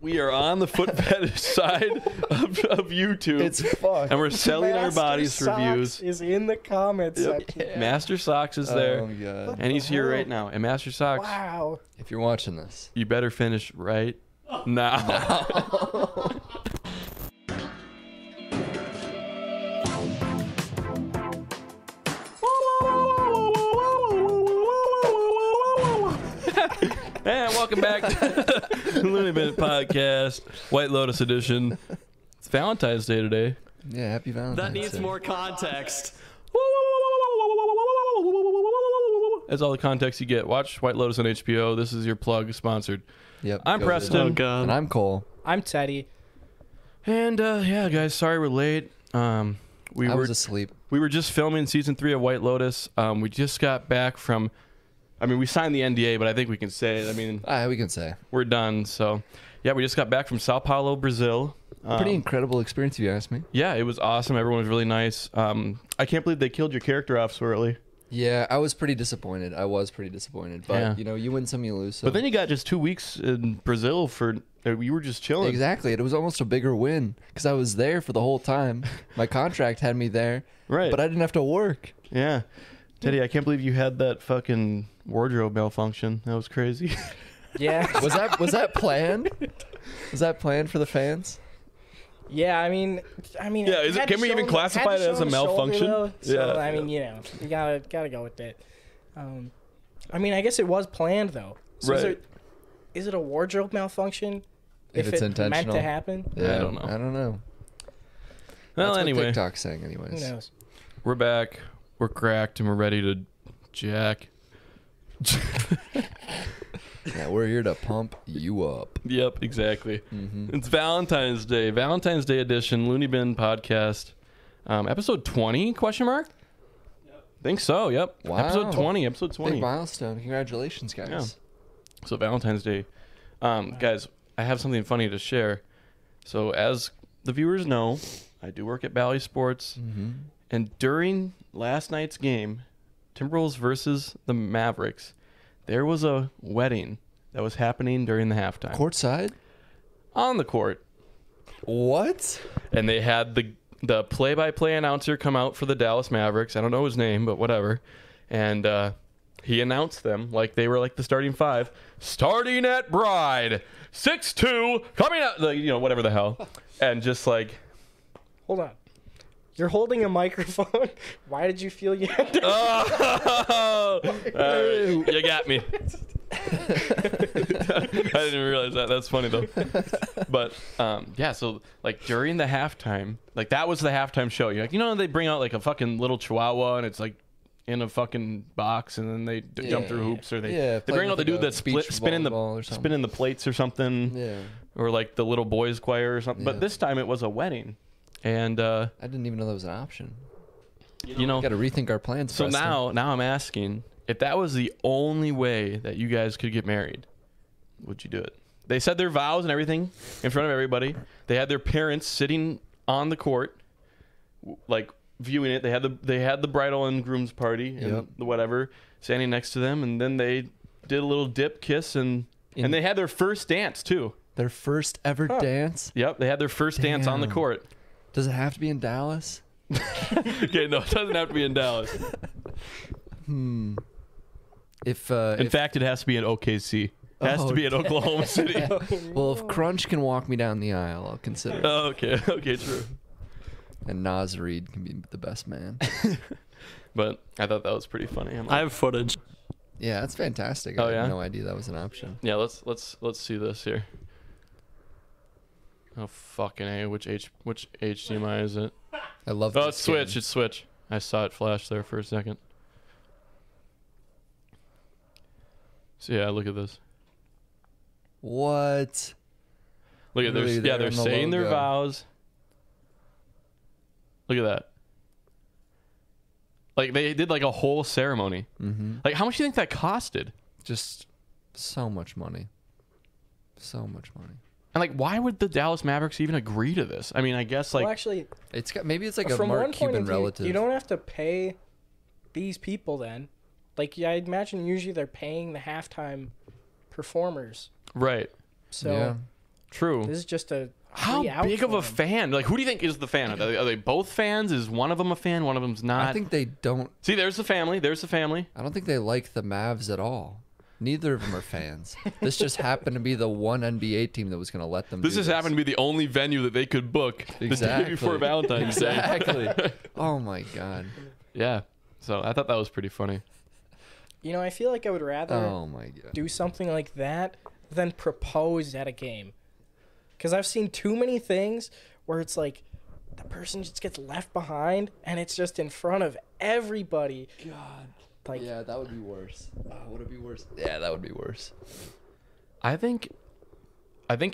We are on the foot fetish side of YouTube. It's fucked. And we're selling our bodies for views. Is in the comments section. Yeah. Master Socks is there. Oh, God. And he's here right now. And Master Socks, Wow. If you're watching this, you better finish right now. And welcome back to the LooneyBin Podcast, White Lotus edition. It's Valentine's Day today. yeah, happy Valentine's That needs Day. more context. That's all the context you get. Watch White Lotus on HBO. This is your plug, sponsored. Yep. I'm go Preston. Oh, ahead. God. And I'm Cole. I'm Teddy. And yeah, guys, sorry we're late. I was asleep. We were just filming season 3 of White Lotus. We just got back from. I mean, we signed the NDA, but I think we can say it. I mean, We can say. we're done. So, yeah, we just got back from Sao Paulo, Brazil. Pretty incredible experience, if you ask me. Yeah, it was awesome. Everyone was really nice. I can't believe they killed your character off so early. Yeah, I was pretty disappointed. But, Yeah. you know, you win some, you lose some. But then you got just 2 weeks in Brazil for. You were just chilling. Exactly. It was almost a bigger win because I was there for the whole time. My contract had me there. Right. But I didn't have to work. Yeah. Teddy, I can't believe you had that fucking wardrobe malfunction. That was crazy. Yeah. Was that planned? Was that planned for the fans? Yeah, I mean. Yeah, is it- can we even classify it as a malfunction? So, Yeah. I mean, you know, you gotta go with it. I mean, I guess it was planned though. So Right. is it a wardrobe malfunction? If it's intentional. meant to happen? Yeah, I don't know. I don't know. Well, That's anyway, what TikTok's saying, Who anyways. knows? we're back. We're cracked, and we're ready to jack. Yeah, we're here to pump you up. Yep, exactly. Mm-hmm. It's Valentine's Day. Valentine's Day edition, LooneyBin Podcast. Episode 20, question mark? Yep. Think so, yep. Wow. Episode 20, episode 20. Big milestone. Congratulations, guys. Yeah. So Valentine's Day. Guys, I have something funny to share. So as the viewers know, I do work at Bally Sports. Mm-hmm. And during last night's game, Timberwolves versus the Mavericks, there was a wedding that was happening during the halftime. Courtside? On the court. What? And they had the play-by-play announcer come out for the Dallas Mavericks. I don't know his name, but whatever. And he announced them like they were like the starting five. Starting at Bride, 6'2", coming out, whatever the hell. And just like... Hold on. You're holding a microphone. Why did you feel you had to? Oh, you got me. I didn't realize that. That's funny though. But yeah, so like during the halftime, like that was the halftime show. You're like, they bring out like a fucking little chihuahua and it's like in a fucking box, and then they jump through hoops, or they bring out the dude that's spinning the plates or something, or like the little boys choir or something. But this time it was a wedding. And I didn't even know that was an option. You know, got to rethink our plans. So Preston. now I'm asking, if that was the only way that you guys could get married, would you do it? They said their vows and everything in front of everybody. They had their parents sitting on the court, like viewing it. They had the bridal and groom's party and the whatever standing next to them, and then they did a little dip kiss and they had their first dance too. Their first ever dance. Yep, they had their first dance on the court. Does it have to be in Dallas? Okay, no, it doesn't have to be in Dallas. In fact, it has to be in OKC. It has to be in Oklahoma City. Well, if Crunch can walk me down the aisle, I'll consider it. Oh, okay, true. And Nas Reed can be the best man. But I thought that was pretty funny. I have footage. Yeah, that's fantastic. Oh, I yeah? had no idea that was an option. Yeah, let's see this here. Oh fucking A! Which HDMI is it? I love. Oh, it's Switch. It's Switch. I saw it flash there for a second. So yeah, look at this. What? Look at Really, this. Yeah, they're on the saying their logo. vows. Look at that. Like they did like a whole ceremony. Mm-hmm. Like how much do you think that costed? Just so much money. So much money. And like, why would the Dallas Mavericks even agree to this? I mean, I guess like Well, actually, It's got maybe it's like a from Mark one point Cuban of view, relative. you don't have to pay these people then. Like, yeah, I'd imagine usually they're paying the halftime performers. right. So Yeah. True. This is just a How free out big of for a him. fan? Like, who do you think is the fan? Are they both fans? Is one of them a fan? One of them's not? I think they don't. See, there's the family. There's the family. I don't think they like the Mavs at all. Neither of them are fans. This just happened to be the one NBA team that was going to let them. This just happened to be the only venue that they could book the day before Valentine's Day. Exactly. Oh my god. Yeah. So I thought that was pretty funny. You know, I feel like I would rather Oh my god. do something like that than propose at a game. Because I've seen too many things where it's like the person just gets left behind and it's just in front of everybody. God. Like, Yeah, that would be worse. Would it be worse? Yeah, that would be worse. I think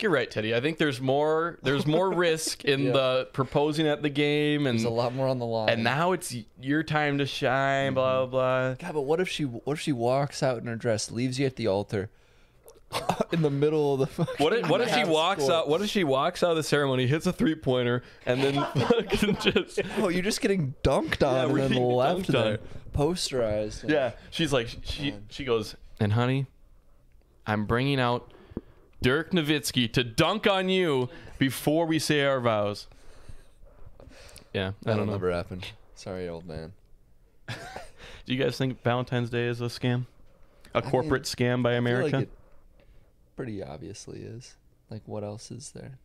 you're right, Teddy. I think there's more risk in Yeah. the proposing at the game, and There's a lot more on the line. and now it's your time to shine. Blah blah blah. God, but what if she walks out in her dress, leaves you at the altar, in the middle of the fucking What if she Mavs walks court? out? What if she walks out of the ceremony, hits a 3-pointer, and then fucking just Oh, you're just getting dunked on we're and then getting left dunked on. there, posterized. yeah. She's like she goes, and honey, I'm bringing out Dirk Nowitzki to dunk on you before we say our vows. Yeah, I That'll don't know. never happen. Sorry, old man. Do you guys think Valentine's Day is a scam? A mean, corporate scam by I feel America? like it pretty obviously is. Like, what else is there?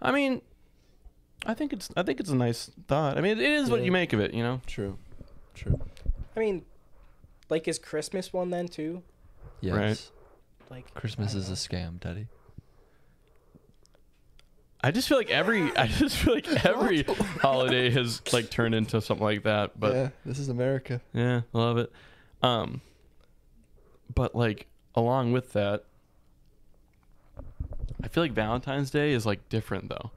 I mean, I think it's a nice thought. I mean, it is what Yeah. you make of it, you know. True. I mean, like, is Christmas one then too? Yes. Right. Like, Christmas is a scam, Teddy. I just feel like every holiday has like turned into something like that. But yeah, this is America. yeah, love it. But like along with that, I feel like Valentine's Day is like different though,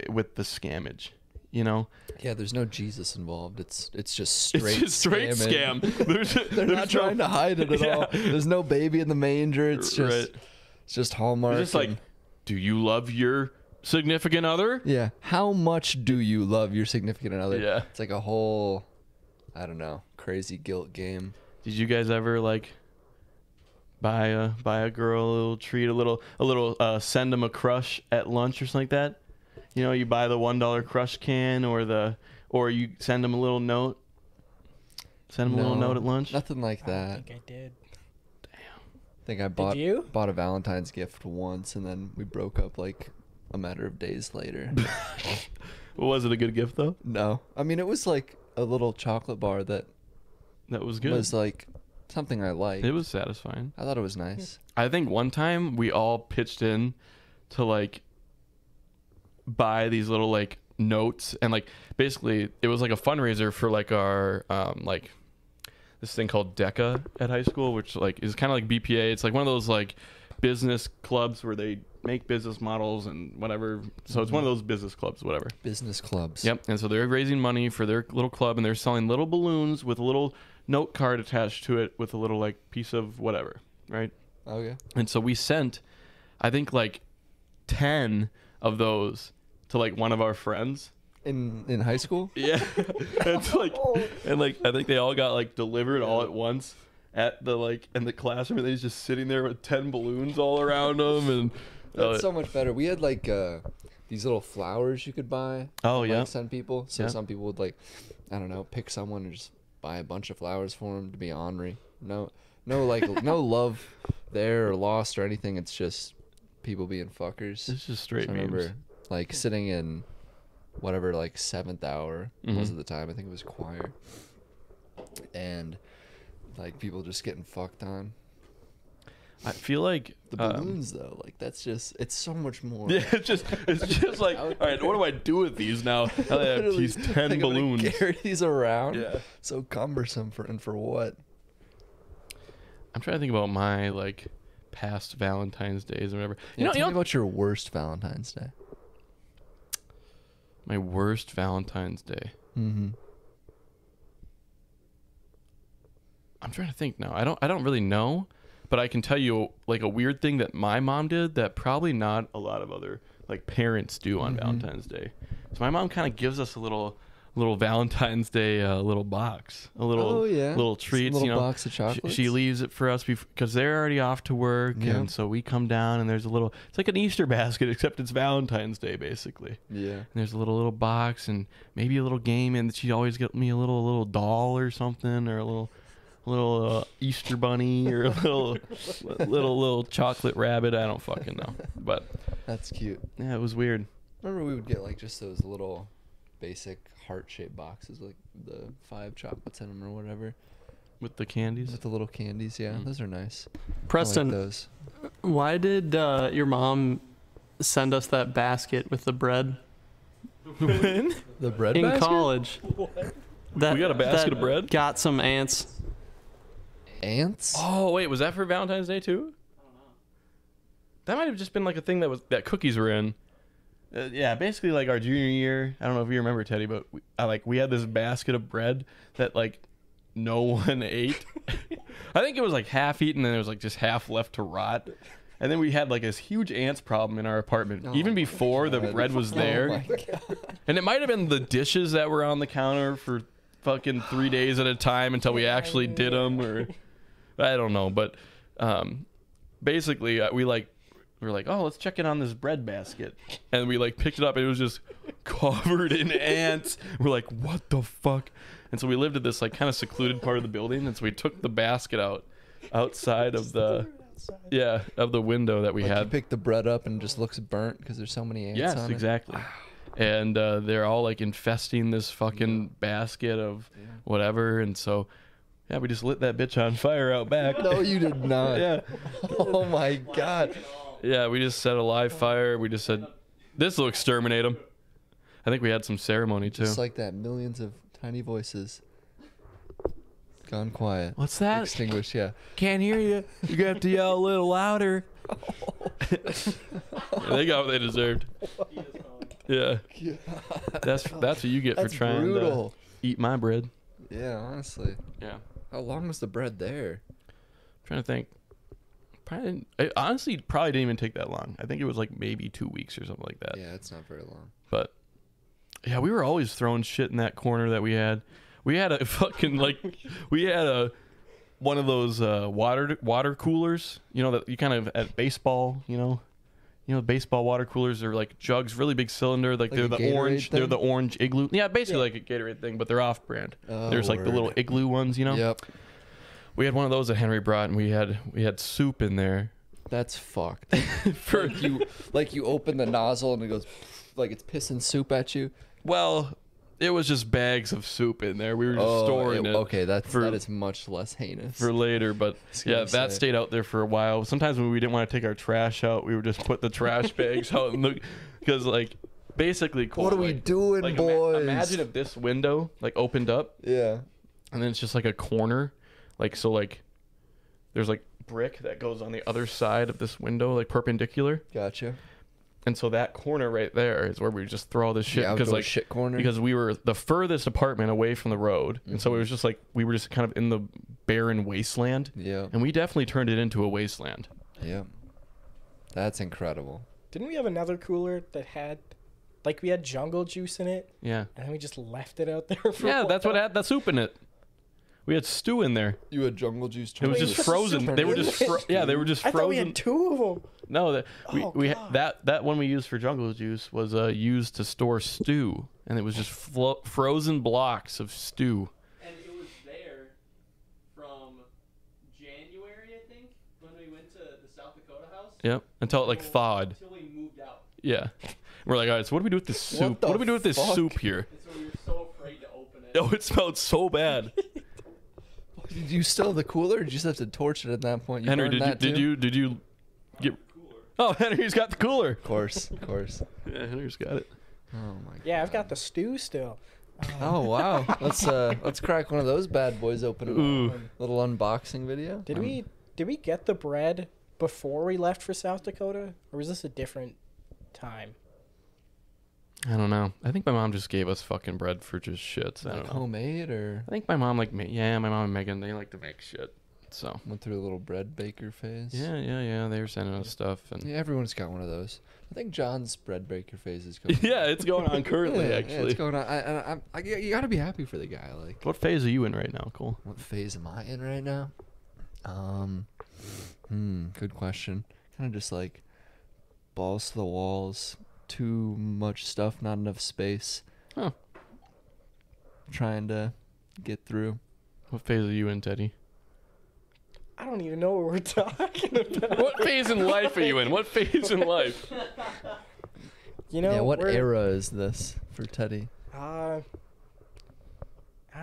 with the scammage. You know, Yeah, there's no Jesus involved. It's just straight. it's just straight scamming. scam. They're not trying to hide it at all. There's no baby in the manger. It's just Right. it's just Hallmark. It's just like, and- do you love your significant other? yeah. How much do you love your significant other? Yeah. It's like a whole, I don't know, crazy guilt game. Did you guys ever like buy a girl a little treat, a little send them a crush at lunch or something like that? You know, you buy the $1 crush can or you send them a little note. Send them a little No, note at lunch. Nothing like I don't that. think I did. I think I bought a Valentine's gift once, and then we broke up like a matter of days later. Well, was it a good gift though? No, I mean it was like a little chocolate bar that That was good. was like something I liked. It was satisfying. I thought it was nice. I think one time we all pitched in to like buy these little like notes, and like basically it was like a fundraiser for like our like this thing called DECA at high school, which like is kind of like BPA. It's like one of those like business clubs where they make business models and whatever. So it's one of those business clubs, whatever. Business clubs. Yep. And so they're raising money for their little club, and they're selling little balloons with a little note card attached to it with a little like piece of whatever, right? Okay. And so we sent, I think like 10 of those to like one of our friends. In high school? Yeah. It's like, and like I think they all got like delivered all at once at the like in the classroom, and he's just sitting there with 10 balloons all around him, and That's so much better. We had like these little flowers you could buy. Oh, and, yeah. Like, send people. So Yeah. some people would like, I don't know, pick someone and just buy a bunch of flowers for them to be ornery. No like no love there or lost or anything. It's just people being fuckers. it's just straight I memes. remember like sitting in whatever like 7th hour was Mhm. at the time. I think it was choir, and like people just getting fucked on. I feel like The balloons though, like that's just it's so much more. yeah, it's just like, all right, what do I do with these now? Now that I have Literally, these 10 like, I'm gonna balloons. Carry these around. Yeah. So cumbersome for what? I'm trying to think about my like past Valentine's days or whatever. Tell me about your worst Valentine's Day. My worst Valentine's Day. Mm-hmm. I'm trying to think now. I don't really know, but I can tell you like a weird thing that my mom did that probably not a lot of other like parents do on Valentine's Day. So my mom kind of gives us a little little Valentine's Day little box, a little little treats. Little you know, box of chocolates. she leaves it for us because they're already off to work, Yeah. and so we come down and there's a little. It's like an Easter basket, except it's Valentine's Day basically. Yeah. And there's a little box and maybe a little game, and she'd always get me a little doll or something, or a little Easter bunny, or a little chocolate rabbit. I don't fucking know, but That's cute. yeah, it was weird. Remember we would get like just those little basic heart-shaped boxes, like the 5 chocolates in them or whatever, With the candies. with the little candies. Yeah, those are nice. Preston, I like those. why did your mom send us that basket with the bread When? The bread in basket? college? That, We got a basket that of bread? Got some ants. Ants? Oh wait, was that for Valentine's Day too? That might have just been like a thing that cookies were in. Yeah, basically like our junior year. I don't know if you remember, Teddy, but we had this basket of bread that like no one ate. I think it was like half eaten, and there was like just half left to rot. And then we had like this huge ants problem in our apartment, Oh even my before the God. bread was Oh there. my God. And it might have been the dishes that were on the counter for fucking 3 days at a time until we actually did them, or I don't know. But basically, we were like, oh, let's check in on this bread basket, and we like picked it up, and it was just covered in ants. We're like, what the fuck? And so we lived at this like kind of secluded part of the building, and so we took the basket outside of the window that we Like you had. pick the bread up and it just looks burnt because there's so many ants Yes, on it. exactly. And they're all like infesting this fucking basket of whatever, and so yeah, we just lit that bitch on fire out back. No, you did not. Yeah. Oh my God. Yeah, we just set a live fire. We just said, this will exterminate them. I think we had some ceremony too. Just like that, millions of tiny voices gone quiet. What's that? Extinguished, yeah. Can't hear you. You got to yell a little louder. They got what they deserved. Yeah. That's what you get That's for trying brutal. to eat my bread. Yeah, honestly. Yeah. How long was the bread there? Trying to think. It honestly probably didn't even take that long. I think it was like maybe 2 weeks or something like that. Yeah, it's not very long. But yeah, we were always throwing shit in that corner that we had. We had a fucking one of those water coolers, you know, that you kind of at baseball, you know, baseball water coolers are like jugs, really big cylinder, like they're a the Gatorade orange, thing? they're the orange igloo. Yeah, basically like a Gatorade thing, but they're off brand. Oh, There's like the little word. igloo ones, you know. Yep. We had one of those that Henry brought, and we had soup in there. That's fucked. For like you open the nozzle and it goes like it's pissing soup at you. well, it was just bags of soup in there. We were just storing it. Okay, that for- is much less heinous. for later, but yeah, gonna that say. stayed out there for a while. Sometimes when we didn't want to take our trash out, we would just put the trash bags out and look, because like basically, Cole, What are we like- doing, like, boys? Imagine if this window like opened up Yeah. and then it's just like a corner, like so like there's like brick that goes on the other side of this window, like perpendicular, Gotcha. and so that corner right there is where we just throw all this shit The because outdoor like shit corner. because we were the furthest apartment away from the road, and so it was just like we were just kind of in the barren wasteland. Yeah. And we definitely turned it into a wasteland. Yeah. That's incredible. Didn't we have another cooler that had, like, we had jungle juice in it, Yeah. and then we just left it out there for Yeah, a that's what while? had the soup in it. We had stew in there. You had jungle juice. It was Wait, just what's the frozen. soup They were in just it? they were just I thought we frozen. had 2 of them. No, Oh, we God. that one we used for jungle juice was used to store stew, and it was just frozen blocks of stew. And it was there from January, I think, when we went to the South Dakota house. Yep, until it like thawed. Until we moved out. Yeah. We're like, all right, so what do we do with this soup? the What do we do with this fuck? soup here? And so we were so afraid to open it. Oh, it smelled so bad. Did you still have the cooler? Or did you just have to torch it at that point? You Henry, burned that did too? you get? Oh, Henry's got the cooler. Of course, of course. Yeah, Henry's got it. Oh my god. Yeah, I've got the stew still. Oh wow. Let's crack one of those bad boys open. Ooh. Little unboxing video. Did we get the bread before we left for South Dakota, or was this a different time? I don't know. I think my mom just gave us fucking bread for just shits. I Like don't know. homemade or? I think my mom my mom and Megan, they like to make shit. So Went through a little bread baker phase. yeah. They were sending us stuff, and Yeah, everyone's got one of those. I think John's bread baker phase is going. yeah, it's going on currently. Yeah, Actually, it's going on. You gotta be happy for the guy. Like, what phase are you in right now, Cole? what phase am I in right now? Good question. Kind of just like balls to the walls, too much stuff, not enough space. Huh. Trying to get through. What phase are you in, Teddy? I don't even know what we're talking about. What phase in life are you in? What phase in life? You know, Yeah, what we're- era is this for Teddy? I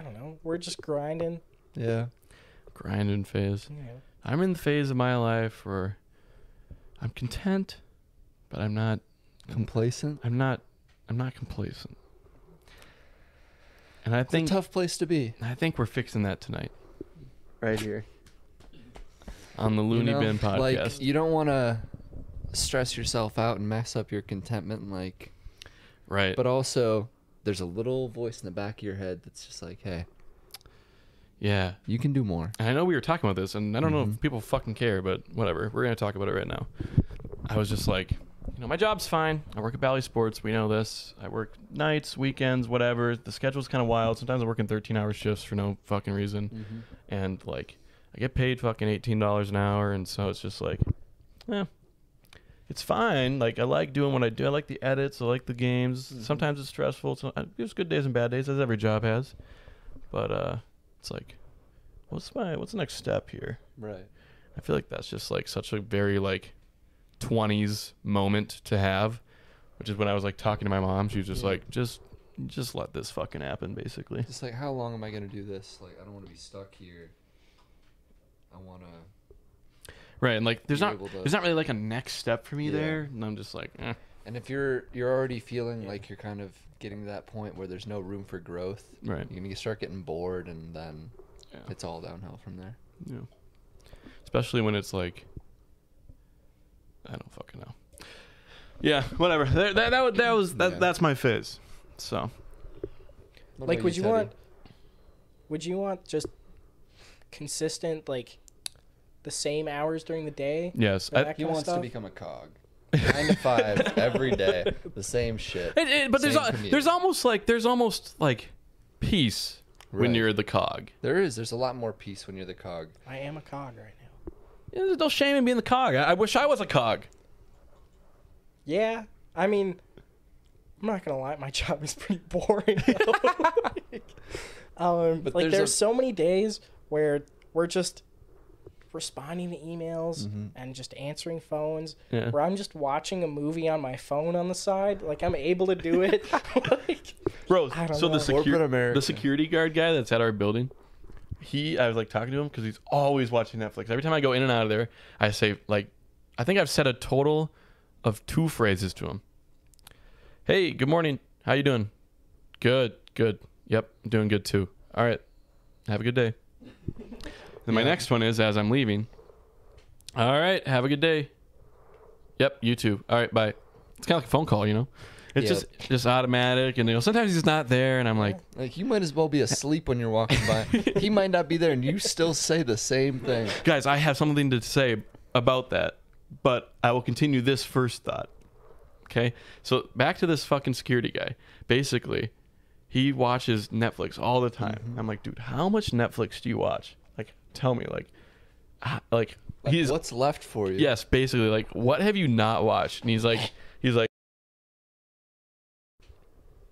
don't know. We're just grinding. Yeah. Grinding phase. You know. I'm in the phase of my life where I'm content, but I'm not Complacent? complacent. And I It's a think tough place to be. we're fixing that tonight Right here. on the LooneyBin Podcast. Like, you don't want to stress yourself out and mess up your contentment, like, Right. but also there's a little voice in the back of your head that's just like, hey, yeah. you can do more. And I know we were talking about this, and I don't know Mhm. if people fucking care, but whatever. We're going to talk about it right now. I was just like, my job's fine. I work at Bally Sports. We know this. I work nights, weekends, whatever. The schedule's kind of wild. Sometimes I'm working 13-hour shifts for no fucking reason. And, like, I get paid fucking $18 an hour, and so it's just like, it's fine. Like, I like doing what I do. I like the edits. I like the games. Sometimes it's stressful. So there's good days and bad days, as every job has. But it's like, what's the next step here? Right. I feel like that's just like such a very like 20s moment to have, which is when I was like talking to my mom. She was just like, just let this fucking happen, basically. Just like, how long am I going to do this? Like, I don't want to be stuck here. I want to. Right, and like there's Be not able to- really like a next step for me Yeah. there, and I'm just like, And if you're already feeling like you're kind of getting to that point where there's no room for growth, right, you're going to start getting bored, and then yeah. it's all downhill from there. Yeah. Especially when it's like, I don't fucking know. Yeah, whatever. That's my fizz. So What Like, about would you Teddy? want just consistent, like, the same hours during the day? yes, That He kind of wants to stuff? become a cog. 9 to 5 every day, the same shit. but Same commute. there's almost like peace when Right. you're the cog. There's a lot more peace when you're the cog. I am a cog right now. Yeah, there's no shame in being the cog. I wish I was a cog. Yeah, I mean, I'm not gonna lie, my job is pretty boring. But like, there's there's a- so many days where we're just responding to emails Mhm. and just answering phones, Yeah. where I'm just watching a movie on my phone on the side. Like, I'm able to do it. Like, Bro, I don't so know. Corporate America. the security guard guy that's at our building, I was like talking to him because he's always watching Netflix. Every time I go in and out of there, I say like, I think I've said a total of 2 phrases to him. Hey, good morning. How you doing? Good. Yep, I'm doing good too. All right, have a good day. Then my Yeah. next one is as I'm leaving. All right, have a good day. Yep, you too. All right, bye. It's kind of like a phone call, you know. It's Yep. just automatic, and sometimes he's not there, and I'm like, Like, you might as well be asleep when you're walking by. He might not be there, and you still say the same thing. guys, I have something to say about that, but I will continue this first thought. Okay, so back to this fucking security guy. Basically, he watches Netflix all the time. I'm like, dude, how much Netflix do you watch? Like, tell me, like Like, he's what's left for you? yes, basically, like, what have you not watched? And he's like,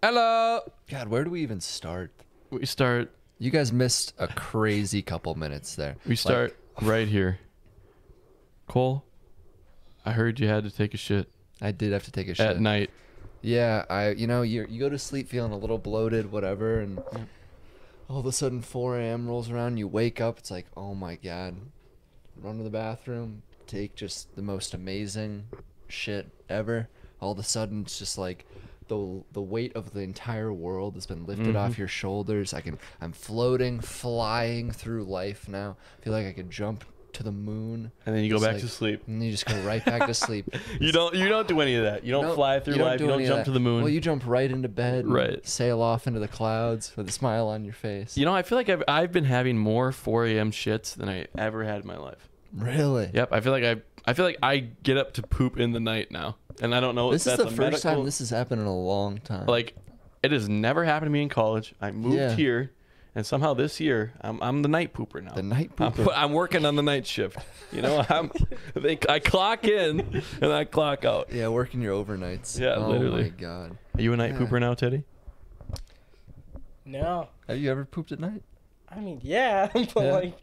hello. God, where do we even start? We start You guys missed a crazy couple minutes there. We start right here. Cole, I heard you had to take a shit I did have to take a shit at night. Yeah, you go to sleep feeling a little bloated, whatever, and all of a sudden 4 a.m. rolls around. You wake up, it's like, oh my god, run to the bathroom, take just the most amazing shit ever. All of a sudden, it's just like the weight of the entire world has been lifted off your shoulders. I'm floating, flying through life now. I feel like I could jump to the moon. And then you go It's back like- to sleep. And you just go right back to sleep. You don't do any of that. You don't fly through life. You don't any of jump that. to the moon. Well, you jump right into bed. And Right. sail off into the clouds with a smile on your face. You know, I feel like I've been having more 4 a.m. shits than I ever had in my life. Really? Yep. I feel like I get up to poop in the night now, and I don't know. This if is that's the a first medical, time this has happened in a long time. Like, it has never happened to me in college. I moved here, and somehow this year I'm the night pooper now. the night pooper. I'm working on the night shift. You know, I clock in and I clock out. Yeah, working your overnights. Yeah, literally. Oh my god. Are you a night Yeah. pooper now, Teddy? No. Have you ever pooped at night? I mean, yeah, but Yeah. like,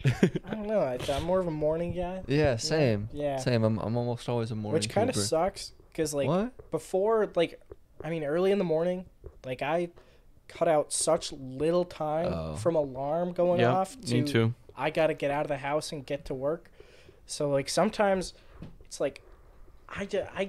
I don't know. I'm more of a morning guy. Yeah, same. Yeah. Same. I'm almost always a morning Which kind of pooper. sucks because like What? before, like, I mean, early in the morning, like I cut out such little time from alarm going Yeah, off to me too. I gotta get out of the house and get to work. So like sometimes it's like I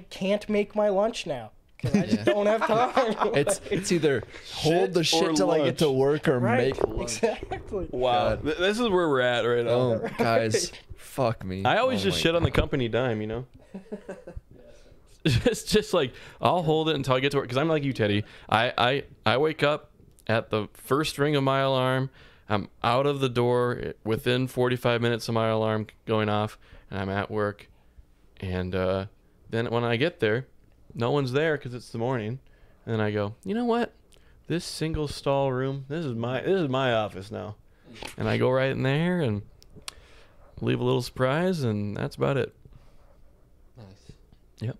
can't make my lunch now because I just don't have time. It's either hold the or shit till I get to lunch. work or right, make lunch. exactly. Wow, God. this is where we're at right now. Oh, guys, fuck me. I always Oh just my shit on the company dime, you know. It's just like I'll hold it until I get to work because I'm like you, Teddy. I wake up at the first ring of my alarm. I'm out of the door within 45 minutes of my alarm going off, and I'm at work. And then when I get there, no one's there because it's the morning. And then I go, you know what? This single stall room, this is my office now. And I go right in there and leave a little surprise, and that's about it. Nice. Yep.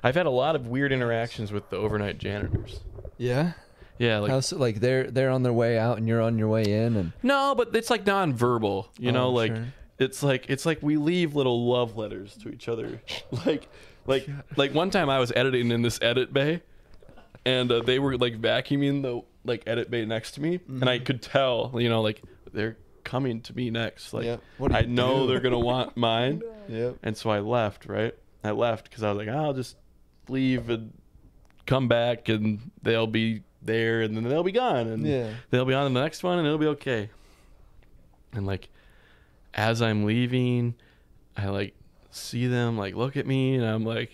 I've had a lot of weird interactions with the overnight janitors. Yeah. Yeah, like How's like they're on their way out and you're on your way in and no, but it's like non-verbal. You know, like sure. it's like we leave little love letters to each other. like one time I was editing in this edit bay, and they were like vacuuming the like edit bay next to me, and I could tell, you know, like they're coming to me next. Like Yep. What do I you know do? they're gonna want mine. Yep. And so I left, right? I left because I was like, I'll just leave and come back and they'll be there and then they'll be gone and Yeah. they'll be on the next one and it'll be okay. And like, as I'm leaving, I like see them like look at me and I'm like,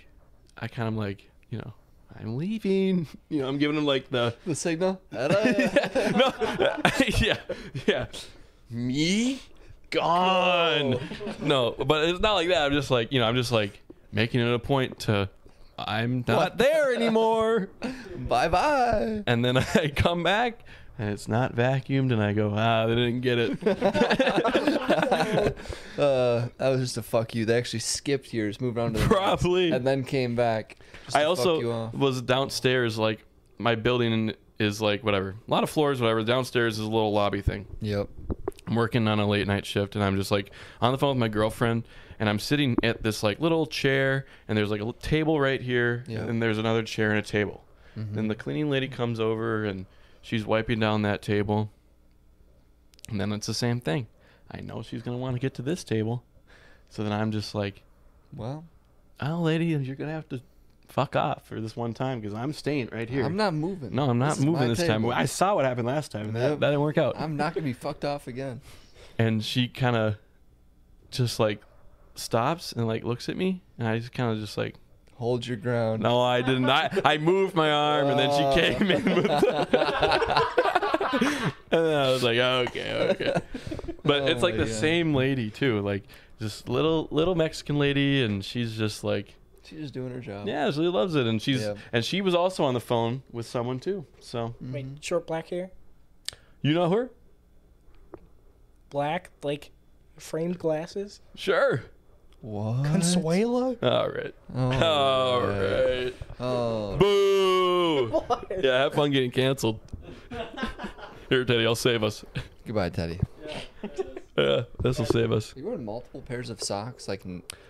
I kind of like, you know, I'm leaving. You know, I'm giving them like the signal. no, yeah. Me gone. No, but it's not like that. I'm just like, you know, I'm just like making it a point to, I'm not there anymore. Bye bye. And then I come back and it's not vacuumed, and I go, they didn't get it. That was just a fuck you. They actually skipped yours, moved on to the Probably. next, and then came back. just I to fuck you also off. was downstairs, like my building is like whatever, a lot of floors, whatever. Downstairs is a little lobby thing. Yep. I'm working on a late night shift, and I'm just like on the phone with my girlfriend, and I'm sitting at this like little chair, and there's like a table right here, Yeah. and there's another chair and a table. Then the cleaning lady comes over, and she's wiping down that table, and then it's the same thing. I know she's gonna want to get to this table, so then I'm just like, Well, "Oh, lady, you're gonna have to fuck off for this one time because I'm staying right here." I'm not moving. No, I'm not This is moving my this time. table. I saw what happened last time, and that Yep. didn't work out. I'm not gonna be fucked off again. And she kind of just like stops and like looks at me, and I just kind of just like, Hold your ground. no, I did not. I moved my arm, and then she came in with and then I was like, okay. But Oh it's like my the God. same lady too, like just little Mexican lady, and she's just like, She's just doing her job. yeah, she loves it, and Yeah. and she was also on the phone with someone too. So Wait, short black hair, you know her? black like framed glasses. Sure. What? Consuela. All right. Oh, All man. right. Oh. Boo! What? Yeah, have fun getting canceled. Here, Teddy, I'll save us. Goodbye, Teddy. Yeah, this will save us. You wearing multiple pairs of socks, like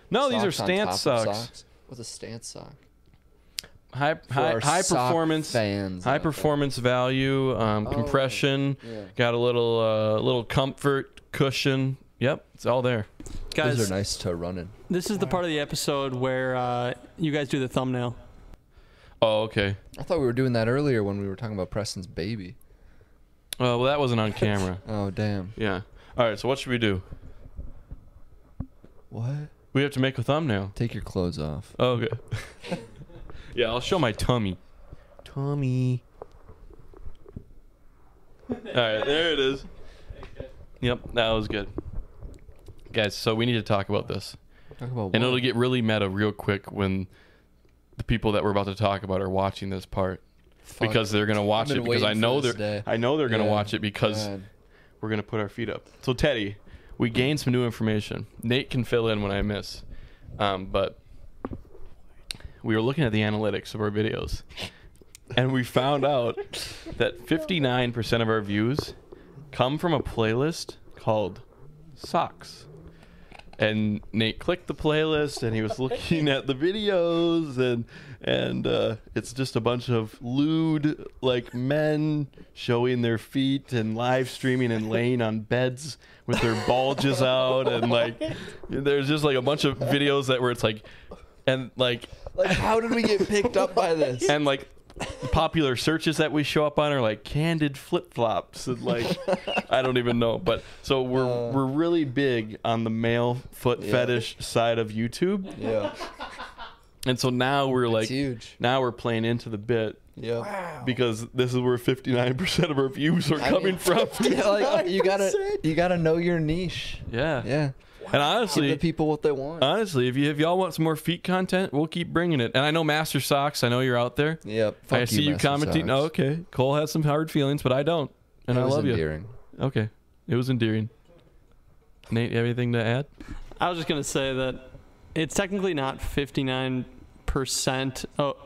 No, these are socks on top stance of socks. What's a stance sock? High For our sock performance, fans high out there. performance value, compression. Yeah. Got a little comfort cushion. Yep, it's all there. Guys, Those are nice to run in. this is the part of the episode where you guys do the thumbnail. Oh, okay. I thought we were doing that earlier when we were talking about Preston's baby. Well, that wasn't on camera. Oh, damn. Yeah. All right. So what should we do? What? We have to make a thumbnail. Take your clothes off. Oh, okay. Yeah, I'll show my tummy. Tummy. All right, there it is. Yep, that was good. Guys, so we need to talk about this. Talk about And what? it'll get really meta real quick when the people that we're about to talk about are watching this part. Fuck. Because they're going to watch I've it been because I waiting know for this they're day. I know they're going to Yeah, watch it because God. we're going to put our feet up. So Teddy, we gained some new information. Nate can fill in when I miss. But we were looking at the analytics of our videos and we found out that 59% of our views come from a playlist called Socks. And Nate clicked the playlist and he was looking at the videos and it's just a bunch of lewd like men showing their feet and live streaming and laying on beds with their bulges out and like there's just like a bunch of videos that where it's like and like how did we get picked up by this? and like popular searches that we show up on are like candid flip-flops and like I don't even know, but so we're really big on the male foot fetish side of YouTube, Yeah. and so now we're like It's huge. now we're playing into the bit Yeah. Wow. because this is where 59% of our views are coming from. Yeah, like, you gotta know your niche. Yeah. Yeah. And Give honestly, the people what they want. honestly, if y'all want some more feet content, we'll keep bringing it. And I know Master Socks, I know you're out there. Yep. I Fuck see you Master commenting. Socks. Oh, okay. Cole has some hard feelings, but I don't. And It I was love you. endearing. Okay. It was endearing. Nate, you have anything to add? I was just gonna say that it's technically not 59%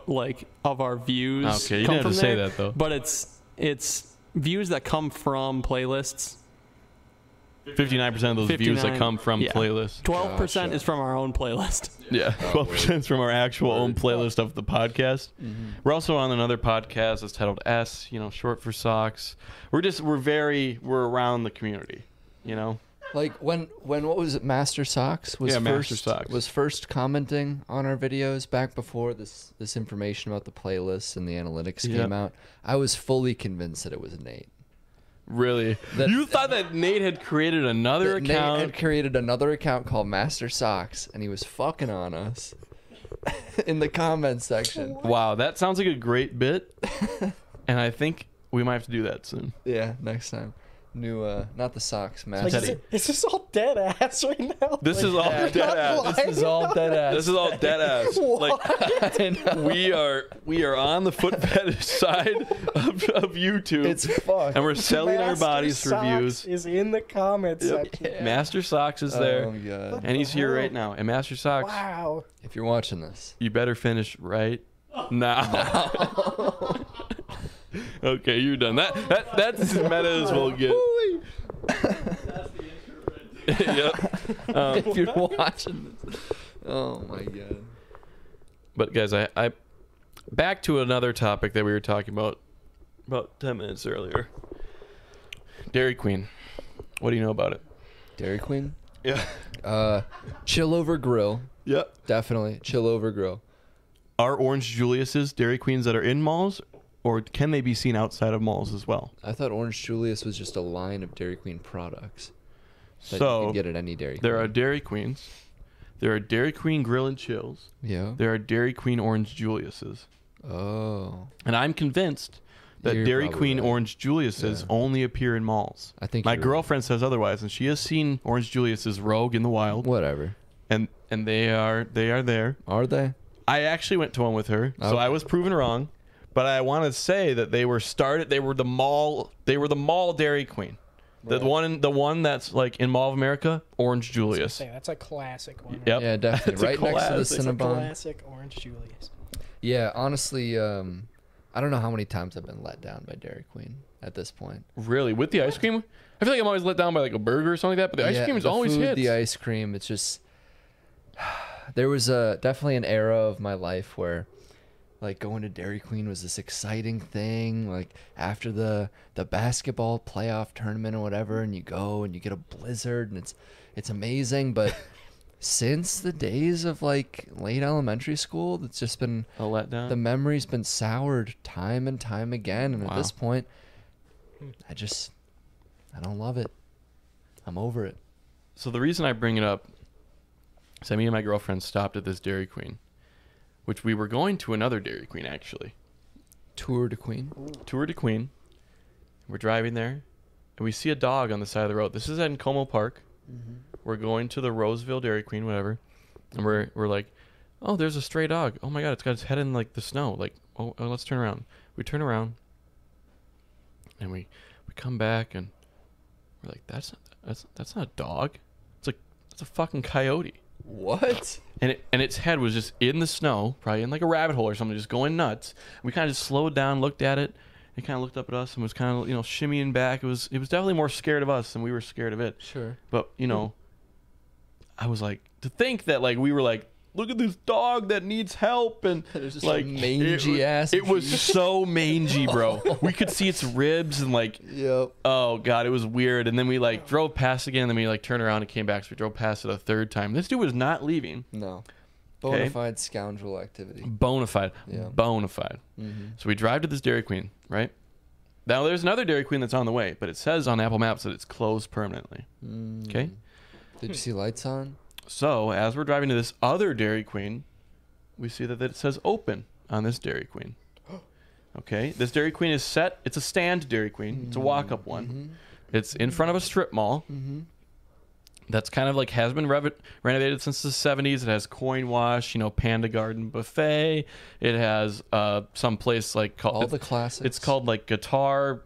like of our views. Okay, you come didn't have from to say there, that though. But it's views that come from playlists. 59% of those views that 59, come from yeah. playlists. 12% Gotcha. is from our own playlist. Yeah, 12% is from our actual own playlist of the podcast. We're also on another podcast that's titled S, short for Socks. We're around the community, Like when what was it? Master Socks was Yeah, first Master Socks. was first commenting on our videos back before this information about the playlists and the analytics Yep. came out. I was fully convinced that it was Nate. Really? That- You thought that Nate had created another That Nate account? had created another account called Master Socks, and he was fucking on us in the comments section. Wow, that sounds like a great bit. And I think we might have to do that soon. Yeah, next time. New, not the socks, Like, Master. is this all dead ass right now? This is all I'm dead not ass. lying. This is all dead ass. This is all dead ass. Like I know. we are on the foot fetish side of YouTube. It's fucked. and we're selling our Master bodies for Socks views. is in the comments Yep. section. Master Socks is Oh there. my god. And he's here hell? right now. And Master Socks, Wow. If you're watching this, you better finish right now. Okay, you're done. That's as meta as we'll get. That's the intro right there. Yep. if you're watching this, oh my god. But guys, I back to another topic that we were talking about 10 minutes earlier. Dairy Queen. What do you know about it? Dairy Queen. Yeah. Chill over grill. Yep. Definitely chill over grill. Are Orange Julius's Dairy Queens that are in malls, or can they be seen outside of malls as well? I thought Orange Julius was just a line of Dairy Queen products that you So can get at any Dairy Queen. there are Dairy Queens. There are Dairy Queen Grill and Chills. Yeah. There are Dairy Queen Orange Julius's. Oh. And I'm convinced that You're Dairy probably Queen right. Orange Julius's Yeah. only appear in malls. I think My you're girlfriend says otherwise, and she has seen Orange Julius's Rogue in the wild, Whatever. and they are there. Are they? I actually went to one with her, so Okay. I was proven wrong. But I want to say that they were the mall Dairy Queen. The one that's like in Mall of America, Orange Julius. Say, that's a classic one. Yep. Yeah, definitely. It's a Right next to the classic. It's a Cinnabon. classic Orange Julius. Yeah, honestly, I don't know how many times I've been let down by Dairy Queen at this point. Really, with the ice cream, I feel like I'm always let down by like a burger or something like that. But the ice Yeah, cream is the always food, hits. The ice cream, it's just there was definitely an era of my life where like going to Dairy Queen was this exciting thing, like after the basketball playoff tournament or whatever, and you go and you get a blizzard and it's amazing. But since the days of like late elementary school, it's just been A letdown. the memory's been soured time and time again, and Wow. at this point I don't love it. I'm over it. So the reason I bring it up So me and my girlfriend stopped at this Dairy Queen, which we were going to another Dairy Queen, actually. Tour de Queen. Tour de Queen. We're driving there, and we see a dog on the side of the road. This is at Como Park. We're going to the Roseville Dairy Queen, whatever. And we're like, oh, there's a stray dog. Oh, my God, it's got its head in, like, the snow. Like, oh, let's turn around. We turn around, and we come back, and we're like, that's not a dog. It's a fucking coyote. What? And its head was just in the snow, probably in like a rabbit hole or something, just going nuts. We kind of just slowed down, looked at it. It kind of looked up at us and was kind of, shimmying back. It was definitely more scared of us than we were scared of it. Sure. But, I was like, to think that like we were like, look at this dog that needs help, and There's just like a mangy ass. It was so mangy, bro. We could see its ribs and like, Yep. oh God, it was weird. And then we like drove past again, and then we like turned around and came back. So we drove past it a third time. This dude was not leaving. No. Okay. Bona fide scoundrel activity. Bonafide. Yeah. Bonafide. So we drive to this Dairy Queen, right? Now there's another Dairy Queen that's on the way, but it says on Apple Maps that it's closed permanently. Okay. Did you see lights on? So as we're driving to this other Dairy Queen, we see that it says open on this Dairy Queen. Okay. This Dairy Queen is set. It's a stand Dairy Queen. It's a walk-up one. It's in front of a strip mall. That's kind of like has been renovated since the 70s. It has coin wash, Panda Garden Buffet. It has some place like called All the classics. It's called like Guitar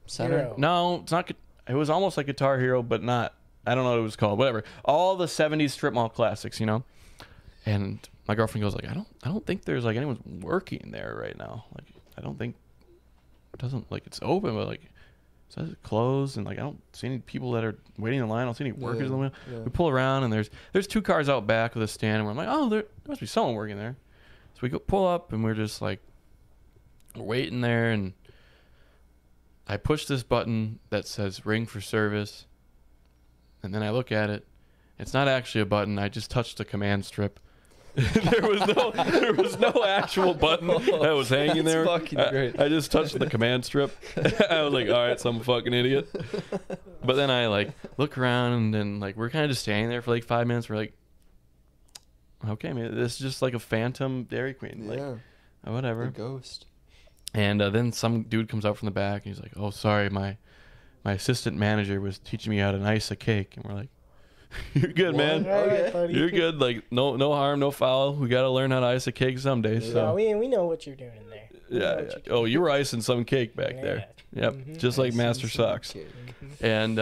Center. Hero. No, it's not. It was almost like Guitar Hero, but not. I don't know what it was called. Whatever. All the 70s strip mall classics, And my girlfriend goes like, I don't think there's like anyone working there right now. Like, I don't think it doesn't like it's open, but like it says it's closed, and like I don't see any people that are waiting in line. I don't see any workers in the window. Yeah. We pull around, and there's 2 cars out back with a stand, and we're like, oh, there must be someone working there. So we go pull up, and we're just like we're waiting there, and I push this button that says ring for service. And then I look at it. It's not actually a button. I just touched the command strip. there was no actual button that was hanging there. That's fucking great. I just touched the command strip. I was like, all right, some fucking idiot. But then I like look around, and then like we're kind of just standing there for like 5 minutes. We're like, okay, man, this is just like a phantom Dairy Queen. Like, Yeah. Whatever. The ghost. And then some dude comes out from the back, and he's like, oh, sorry, my assistant manager was teaching me how to ice a cake. And we're like, you're good, man. All right, buddy. You're good. Like, no harm, no foul. We got to learn how to ice a cake someday. Yeah, So we know what you're doing there. We know yeah. what you're doing. Oh, you were icing some cake back there. Yep. Just like Master Socks. And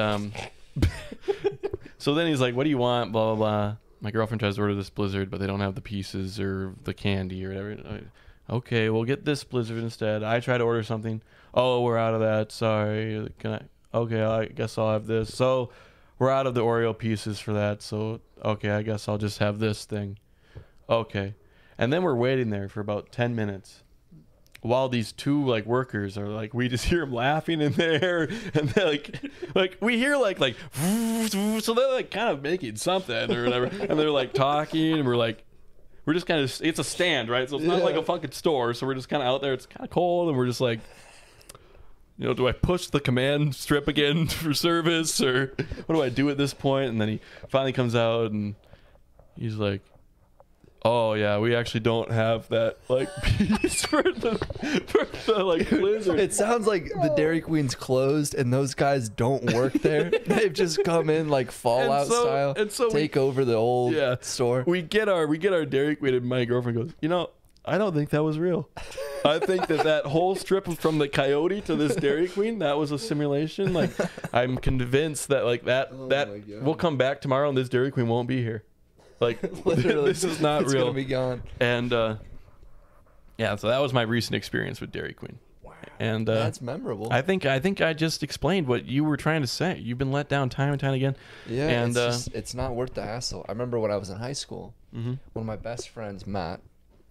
so then he's like, what do you want? Blah, blah, blah. My girlfriend tries to order this Blizzard, but they don't have the pieces or the candy or whatever. Okay, we'll get this Blizzard instead. I try to order something. Oh, we're out of that. Sorry. Can I? Okay, I guess I'll have this. So we're out of the Oreo pieces for that. So, okay, I guess I'll just have this thing. Okay. And then we're waiting there for about 10 minutes while these 2 like workers are like, we just hear them laughing in there, and they're like we hear like so they're like kind of making something or whatever, and they're like talking, and we're just kind of, it's a stand, right? So it's not like a fucking store. So we're just kind of out there. It's kind of cold, and we're just like, do I push the command strip again for service, or what do I do at this point? And then he finally comes out, and he's like, oh yeah, we actually don't have that like piece for the like Blizzard. It sounds like the Dairy Queen's closed and those guys don't work there. They've just come in like Fallout style, and so take over the old store. We get our Dairy Queen, and my girlfriend goes, I don't think that was real. I think that whole strip from the coyote to this Dairy Queen, that was a simulation. Like, I'm convinced that like that we'll come back tomorrow, and this Dairy Queen won't be here. Like, Literally, this is not it's real. Gonna be gone. And so that was my recent experience with Dairy Queen. Wow. And That's memorable. I think I just explained what you were trying to say. You've been let down time and time again. Yeah, and it's not worth the hassle. I remember when I was in high school, one of my best friends, Matt,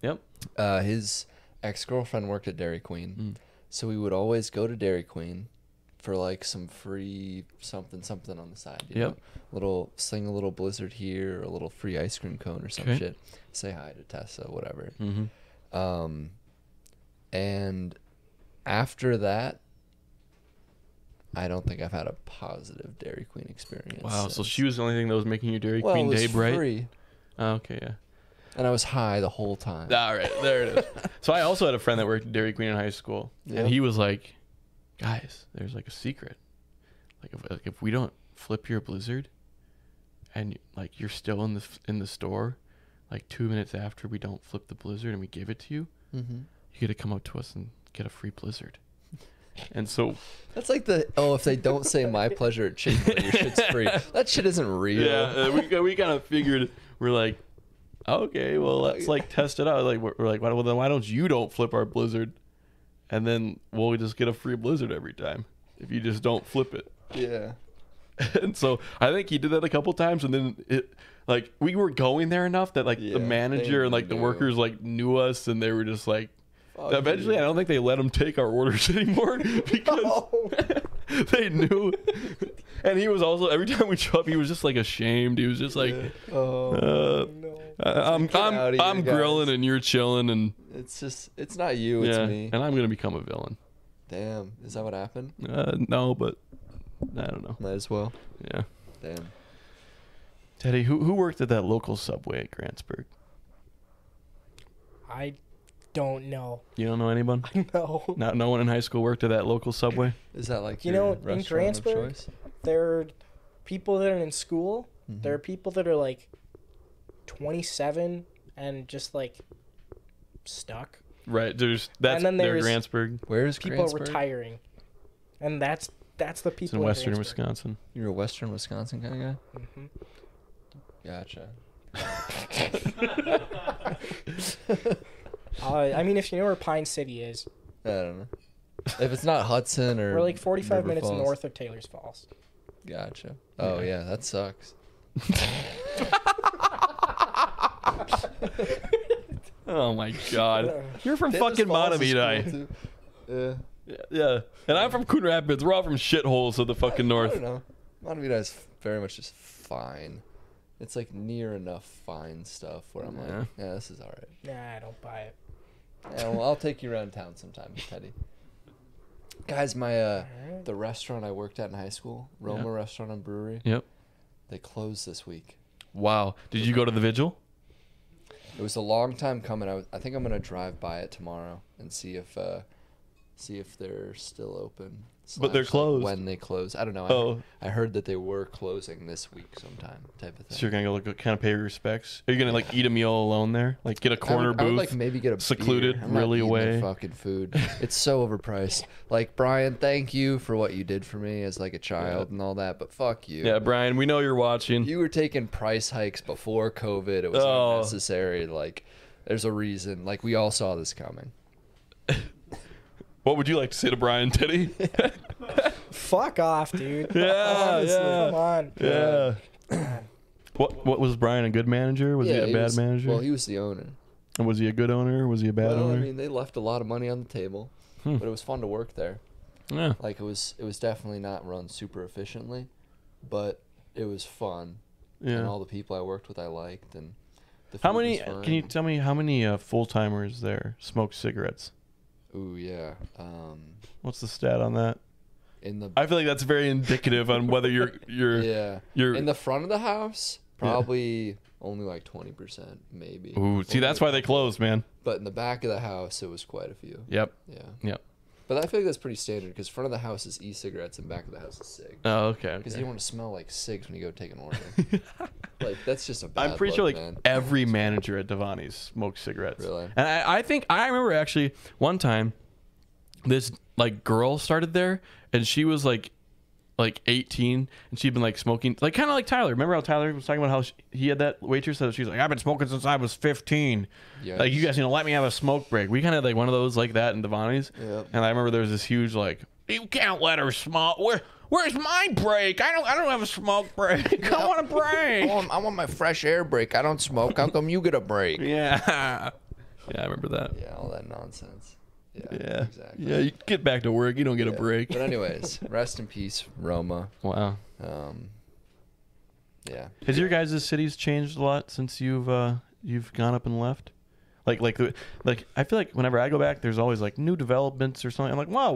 yep. His ex-girlfriend worked at Dairy Queen, so we would always go to Dairy Queen for like some free something on the side. You Yep. know? Sling a little Blizzard here, or a little free ice cream cone or some Okay. shit. Say hi to Tessa, whatever. Mm-hmm. And after that, I don't think I've had a positive Dairy Queen experience. Wow. So since. she was the only thing that was making your Dairy Well, Queen it was day bright. free. Okay, yeah. And I was high the whole time. All right, there it is. So I also had a friend that worked at Dairy Queen in high school, Yep. and he was like, "Guys, there's like a secret. Like if we don't flip your Blizzard, and like you're still in the store, like 2 minutes after we don't flip the Blizzard and we give it to you, Mm-hmm. you get to come up to us and get a free Blizzard." And so That's like if they don't say my pleasure at Chick-fil-A, your shit's free. That shit isn't real. yeah, we kind of figured, we're like, okay, well let's like test it out. Like we're like, well then why don't you flip our Blizzard, and then we'll just get a free Blizzard every time if you just don't flip it. Yeah. And so I think he did that a couple times, and then it like we were going there enough that like the Yeah, manager they and like the knew. workers like knew us, and they were just like, Fuck eventually you. I don't think they let him take our orders anymore because Oh, they knew. And he was also, every time we show up, he was just like ashamed. He was just like, Oh, no. I'm out of here, I'm grilling guys. and you're chilling, and it's not you, it's yeah, me. and I'm gonna become a villain. Damn, is that what happened? No, but I don't know. Might as well. Yeah, Damn. Teddy, who worked at that local Subway at Grantsburg? I don't know. You don't know anyone? No. Not no one in high school worked at that local Subway. Is that like You your know, in restaurant of Grantsburg, choice? There are people that are in school. Mhm. There are people that are like 27 and just like stuck. Right. That's And then their there's Grantsburg. Where's People Grantsburg? retiring. And that's the It's people in Western Grantsburg. Wisconsin. You're a Western Wisconsin kind of guy? hmm Gotcha. I mean, if you know where Pine City is, I don't know. If it's not Hudson or we're like 45 River minutes Falls. north of Taylor's Falls. Gotcha. Oh Yeah. yeah, that sucks. Oh my God. You're from Taylor's fucking Falls is Mattawamkeag. cool, too. Yeah. Yeah. And I'm from Coon Rapids. We're all from shitholes of the fucking I north. don't know. Mattawamkeag is very much just fine. It's like near enough fine stuff where I'm Yeah. like, yeah, this is all right. Nah, I don't buy it. Yeah, well, I'll take you around town sometime, Teddy. Guys, my the restaurant I worked at in high school, Roma Yeah. Restaurant and Brewery, Yep. they closed this week. Wow. Did you go to the vigil? It was a long time coming. I think I'm gonna drive by it tomorrow and see if they're still open. But they're Slash, like, closed. when they close. I don't know. Oh. I heard that they were closing this week sometime, type of thing. So you're gonna go look, kind of pay your respects. Are you gonna like eat a meal alone there? Like get a corner I would booth? like maybe get a secluded, beer. I'm not really eating their away. fucking food. It's so overpriced. Like, Brian, thank you for what you did for me as like a child and all that, but fuck you. Yeah, Brian, we know you're watching. You were taking price hikes before COVID. It was Oh. unnecessary. Like, there's a reason. Like, we all saw this coming. What would you like to say to Brian, Teddy? Fuck off, dude. Yeah, Honestly, yeah. Come on. Yeah. What was Brian a good manager? Was he a bad manager? Well, he was the owner. And was he a good owner? Was he a bad Well, I owner? mean, they left a lot of money on the table, but it was fun to work there. Yeah. Like, it was definitely not run super efficiently, but it was fun. And Yeah. all the people I worked with, I liked, and the How food many? was fun. Can you tell me how many full timers there smoke cigarettes? Ooh, yeah. What's the stat on that? In the I feel like that's very indicative on whether you're yeah, you're. in the front of the house, probably only like 20%, maybe. Ooh, see, that's why they closed, man. But in the back of the house, it was quite a few. Yep. Yeah. Yep. But I feel like that's pretty standard because front of the house is e-cigarettes and back of the house is cig. Oh, okay. Because okay. you don't want to smell like cigs when you go take an order. Like, that's just a bad I'm pretty look, sure like man. every manager at Devani's smokes cigarettes. Really? And I think I remember actually one time this like girl started there and she was like 18 and she'd been like smoking like kind of like Tyler. Remember how Tyler was talking about how he had that waitress that she's like, I've been smoking since I was 15. Yeah. Like, you guys let me have a smoke break. We kind of had like one of those like that in Devani's. Yep. And I remember there was this huge like, you can't let her smoke. Where's my break? I don't have a smoke break. I want a break. I want my fresh air break. I don't smoke. How come you get a break? Yeah. Yeah, I remember that. Yeah, all that nonsense. Yeah, Yeah. exactly. Yeah, you get back to work. You don't get a Yeah. break. But anyways, rest in peace, Roma. Wow. Yeah. Has your guys' cities changed a lot since you've gone up and left? Like I feel like whenever I go back, there's always like new developments or something. I'm like, wow,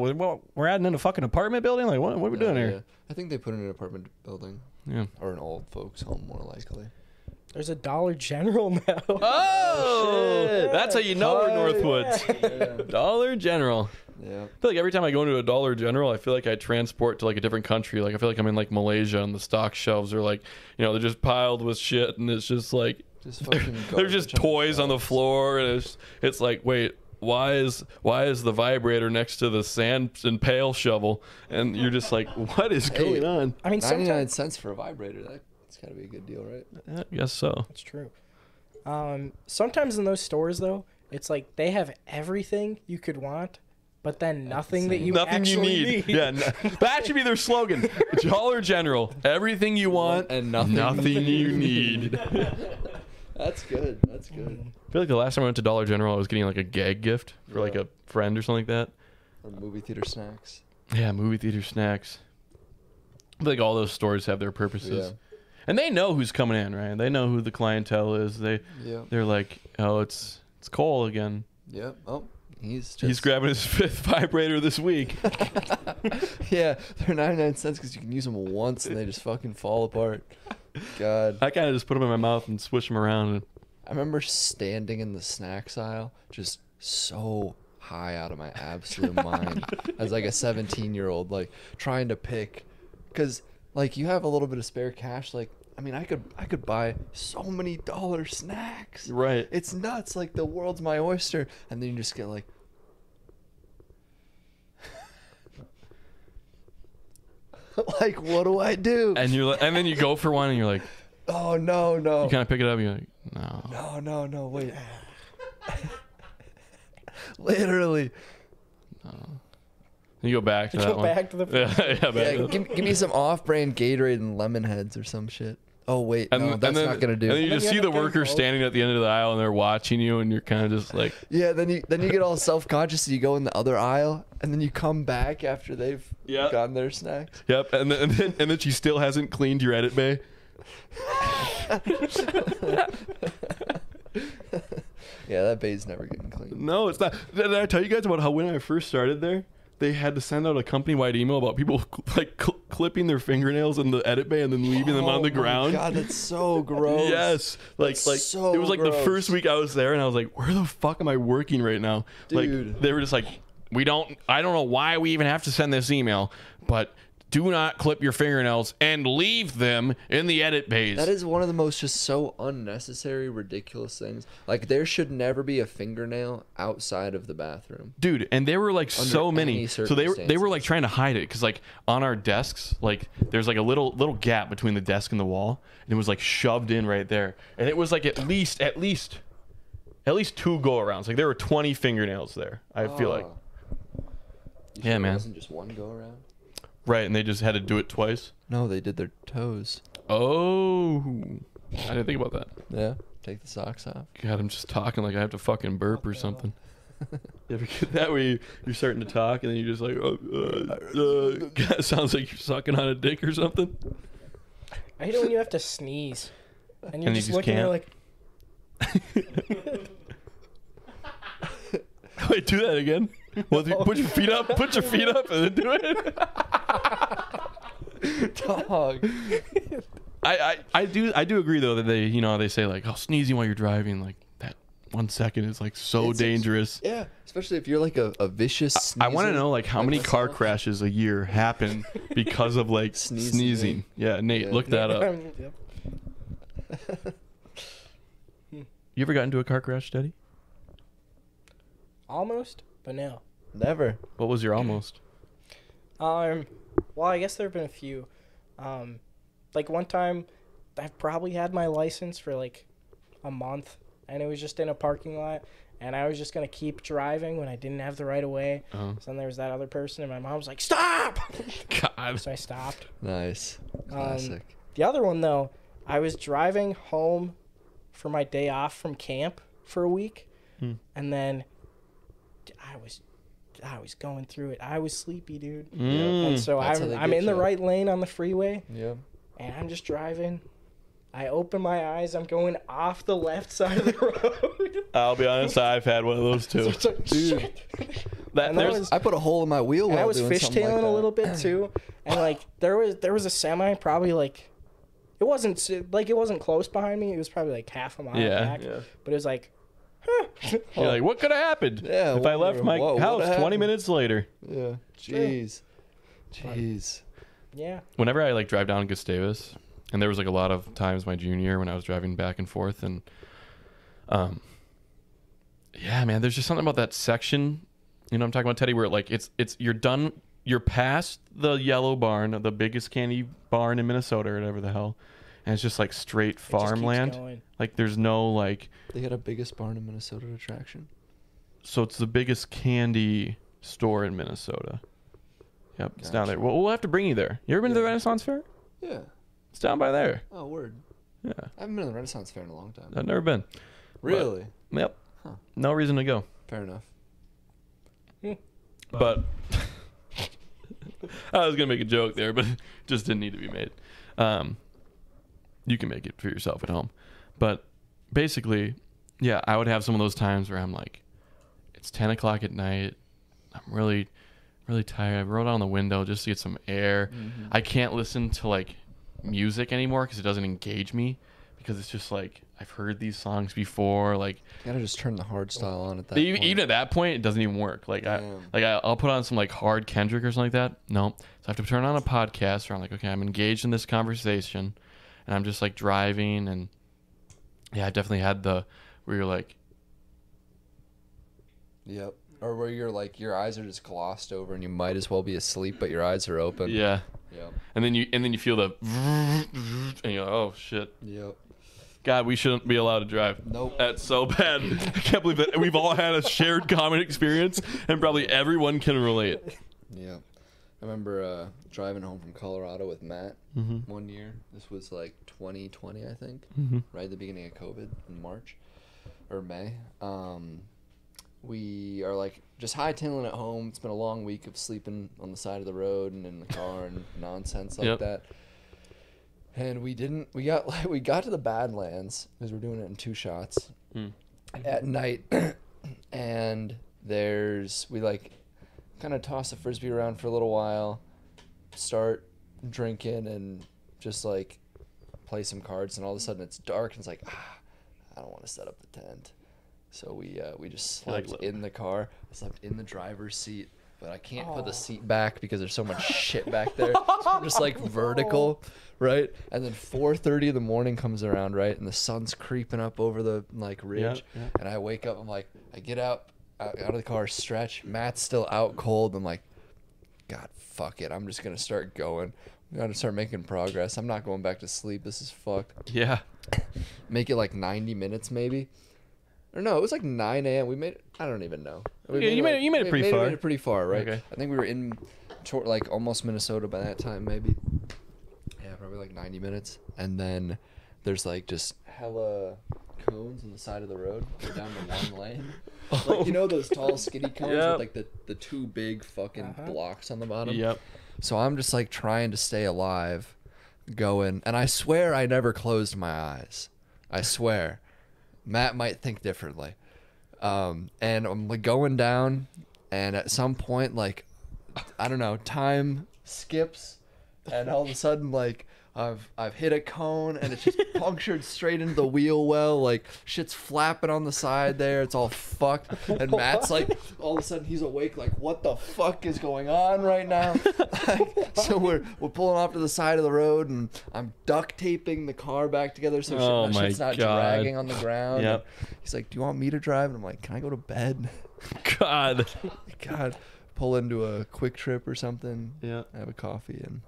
we're adding in a fucking apartment building. Like, what are we doing Yeah. here? I think they put in an apartment building Yeah. or an old folks home, more likely. There's a Dollar General now. Oh, shit. that's how you know we're Northwoods. Yeah. Dollar General. Yeah. I feel like every time I go into a Dollar General, I feel like I transport to like a different country. Like I feel like I'm in like Malaysia, and the stock shelves are like, you know, they're just piled with shit, and it's just like Just fucking there's just toys on the floor, and it's like, wait, why is the vibrator next to the sand and pail shovel? And you're just like, what is going on? I mean, 99 sometimes cents for a vibrator. That's got to be a good deal, right? I guess so. it's true. Sometimes in those stores though, it's like they have everything you could want, but then nothing that you Nothing you actually need. Yeah, that should be their slogan. Dollar General, everything you want And nothing you need. That's good. That's good. I feel like the last time I went to Dollar General, I was getting like a gag gift for like a friend or something like that. Or movie theater snacks. Yeah, movie theater snacks. I feel like all those stores have their purposes. Yeah. And they know who's coming in, right? They know who the clientele is. They're like, oh, it's Cole again. Yep. Oh, he's Grabbing his 5th vibrator this week. Yeah, they're 99 cents because you can use them once and they just fucking fall apart. God. I kind of just put them in my mouth and swish them around. I remember standing in the snacks aisle just so high out of my absolute mind as like a 17-year-old, like trying to pick, because like you have a little bit of spare cash. Like, I mean, I could buy so many dollar snacks. Right. It's nuts. Like the world's my oyster. And then you just get like, like, what do I do? And you're like, and then you go for one and you're like, Oh, no. you kind of pick it up and you're like, no. No, wait. Literally. Then you go back to that Go one. back to the Yeah, back Yeah, to give me some off-brand Gatorade and lemon heads or some shit. Oh, wait. No, that's not going to do. And then you And just then see you the end up worker getting standing at the end of the aisle and they're watching you and you're kind of just like, Yeah, then you get all self-conscious and you go in the other aisle and then you come back after they've gotten their snacks. yep. And then she still hasn't cleaned your edit bay. Yeah, that bay's never getting cleaned. No, it's not. Did I tell you guys about how when I first started there, they had to send out a company-wide email about people like clipping their fingernails in the edit bay and then leaving them on the ground? God, that's so gross. Yes, like so it was like the gross. first week I was there, and I was like, "Where the fuck am I working right now?" Dude. Like they were just like, I don't know why we even have to send this email, but do not clip your fingernails and leave them in the edit bays. That is one of the most just so unnecessary, ridiculous things. Like, there should never be a fingernail outside of the bathroom. Dude, and there were like so Under many. any So they were like circumstances. trying to hide it because like on our desks, like there's like a little gap between the desk and the wall, and it was like shoved in right there, and it was like at least 2 go arounds. Like there were 20 fingernails there. I feel like. You Yeah, sure man. It wasn't just one go around? Right, and they just had to do it twice. No, they did their toes. Oh, I didn't think about that. Yeah, take the socks off. God, I'm just talking like I have to fucking burp or something. You ever get that where you're starting to talk and then you're just like, God, it sounds like you're sucking on a dick or something. I hate it when you have to sneeze, and you're And you just just looking at can't. it like, Wait, do that again. Well, put your feet up. Put your feet up and then do it. Dog. I do agree though that they say like, oh, sneezing while you're driving, like that 1 second is like so It's dangerous. Yeah, especially if you're like a vicious sneezer. I want to know like how like many car myself. crashes a year happen because of like sneezing. Yeah, Nate, Yeah. look that up. Yep. You ever got into a car crash, Daddy? Almost, but no. Never. What was your almost? Well, I guess there have been a few. Like one time, I've probably had my license for like a month, and it was just in a parking lot, and I was just gonna keep driving when I didn't have the right of way. Oh. So then there was that other person, and my mom was like, "Stop!" God. So I stopped. Nice. Classic. The other one though, I was driving home for my day off from camp for a week, and then I was going through it. I was sleepy, dude. And so That's how they I'm get in the you. right lane on the freeway, Yeah. and I'm just driving. I open my eyes. I'm going off the left side of the road. I'll be honest, I've had one of those too. It's like, shit. And that was, I put a hole in my wheel and while I was doing something fishtailing like that. a little bit too. And like there was a semi, probably like It wasn't it wasn't close behind me. It was probably like half a mile back. Yeah. But it was like, You're like, what could have happened Yeah, if I left my what house 20 happened? minutes later? Yeah. Jeez. Jeez. yeah. Whenever I like drive down Gustavus, and there was like a lot of times my junior year when I was driving back and forth, and yeah, man, there's just something about that section. You know what I'm talking about, Teddy, where like it's you're done, you're past the yellow barn, the biggest candy barn in Minnesota or whatever the hell, and it's just like straight keeps farmland. going. Like there's no like, They got a biggest barn in Minnesota attraction. so it's the biggest candy store in Minnesota. Yep, it's down there. Well, we'll have to bring you there. You ever been to the Renaissance Fair? Yeah. It's down by there. Oh, word. Yeah, I haven't been to the Renaissance Fair in a long time. I've never been. Really? Yep. Huh. No reason to go. Fair enough. But I was gonna make a joke there, but it just didn't need to be made. You can make it for yourself at home. But basically, yeah, I would have some of those times where I'm like, it's 10 o'clock at night. I'm really, really tired. I roll down the window just to get some air. Mm-hmm. I can't listen to like music anymore because it doesn't engage me, because it's just like I've heard these songs before. Like You gotta just turn the hard style on at that even, point. even at that point, it doesn't even work. Like Damn. I'll put on some like hard Kendrick or something like that. No, so I have to turn on a podcast where I'm like, okay, I'm engaged in this conversation, and I'm just like driving, and yeah, I definitely had the where you're like, Yep. Or where you're like, your eyes are just glossed over and you might as well be asleep, but your eyes are open. yeah, Yep. and then you feel the and you're like, oh shit, Yep. God, we shouldn't be allowed to drive. Nope. That's so bad. I can't believe that we've all had a shared common experience, and probably everyone can relate. Yeah. I remember driving home from Colorado with Matt one year. This was like 2020, I think, right at the beginning of COVID in March or May. We are like just hightailing at home. It's been a long week of sleeping on the side of the road and in the car and nonsense like Yep. that. And we got to the Badlands because we're doing it in 2 shots at night. And we like kind of toss the frisbee around for a little while, start drinking and just like play some cards, and all of a sudden it's dark and it's like, I don't want to set up the tent. So we just slept in the car. I slept in the driver's seat, but I can't put the seat back because there's so much shit back there. So I'm just like vertical, right? And then 4:30 in the morning comes around, right? And the sun's creeping up over the like ridge. Yeah. And I wake up, I'm like, I get out of the car, stretch. Matt's still out cold. I'm like, God, fuck it. I'm just going to start going. I'm going to start making progress. I'm not going back to sleep. This is fucked. Yeah. Make it like 90 minutes maybe. Or no, it was like 9 a.m. We made it, I don't even know. Yeah, you made it pretty far. Made it pretty far, right? Okay. I think we were in like almost Minnesota by that time, maybe. Yeah, probably like 90 minutes. And then there's like just hella cones on the side of the road. We're down to 1 lane. Like, you know those tall skinny cones Yep. with like the 2 big fucking blocks on the bottom? Yep. So I'm just like trying to stay alive, going, and I swear I never closed my eyes. I swear. Matt might think differently. And I'm like going down, and at some point, like, I don't know, time skips, and all of a sudden, like, I've hit a cone, and it's just punctured straight into the wheel well. Like, shit's flapping on the side there. It's all fucked. And Matt's like, all of a sudden, he's awake. Like, what the fuck is going on right now? So we're pulling off to the side of the road, and I'm duct taping the car back together so Oh my shit's not God. dragging on the ground. Yep. And he's like, do you want me to drive? And I'm like, can I go to bed? God. God. Pull into a quick trip or something. Yeah. Have a coffee and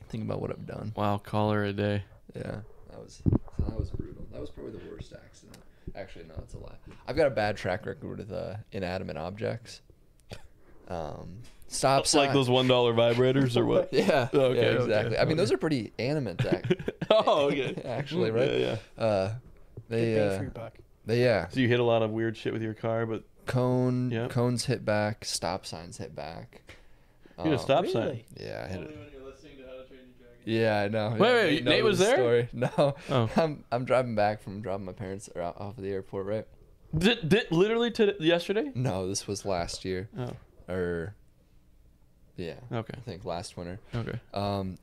think about what I've done. Wow. Call her a day. Yeah, that was brutal. That was probably the worst accident. Actually, no, that's a lie. I've got a bad track record with inanimate objects. Stop sign. Like those $1 vibrators or what? Yeah. Okay, Yeah, exactly. okay, I mean, those okay. are pretty animate. Oh, okay. Actually, right? Yeah, yeah. They Good bang for your buck. yeah. So you hit a lot of weird shit with your car, but Cones hit back. Stop signs hit back. you hit a stop sign. Really? Yeah, I hit Only it. when you're listening to How to Train Your Dragon. Yeah, I know. Wait, Nate was there? Story. No, Oh. I'm driving back from dropping my parents off of the airport, right? Did literally to yesterday? No, this was last year. Oh. Or, yeah. Okay. I think last winter. Okay.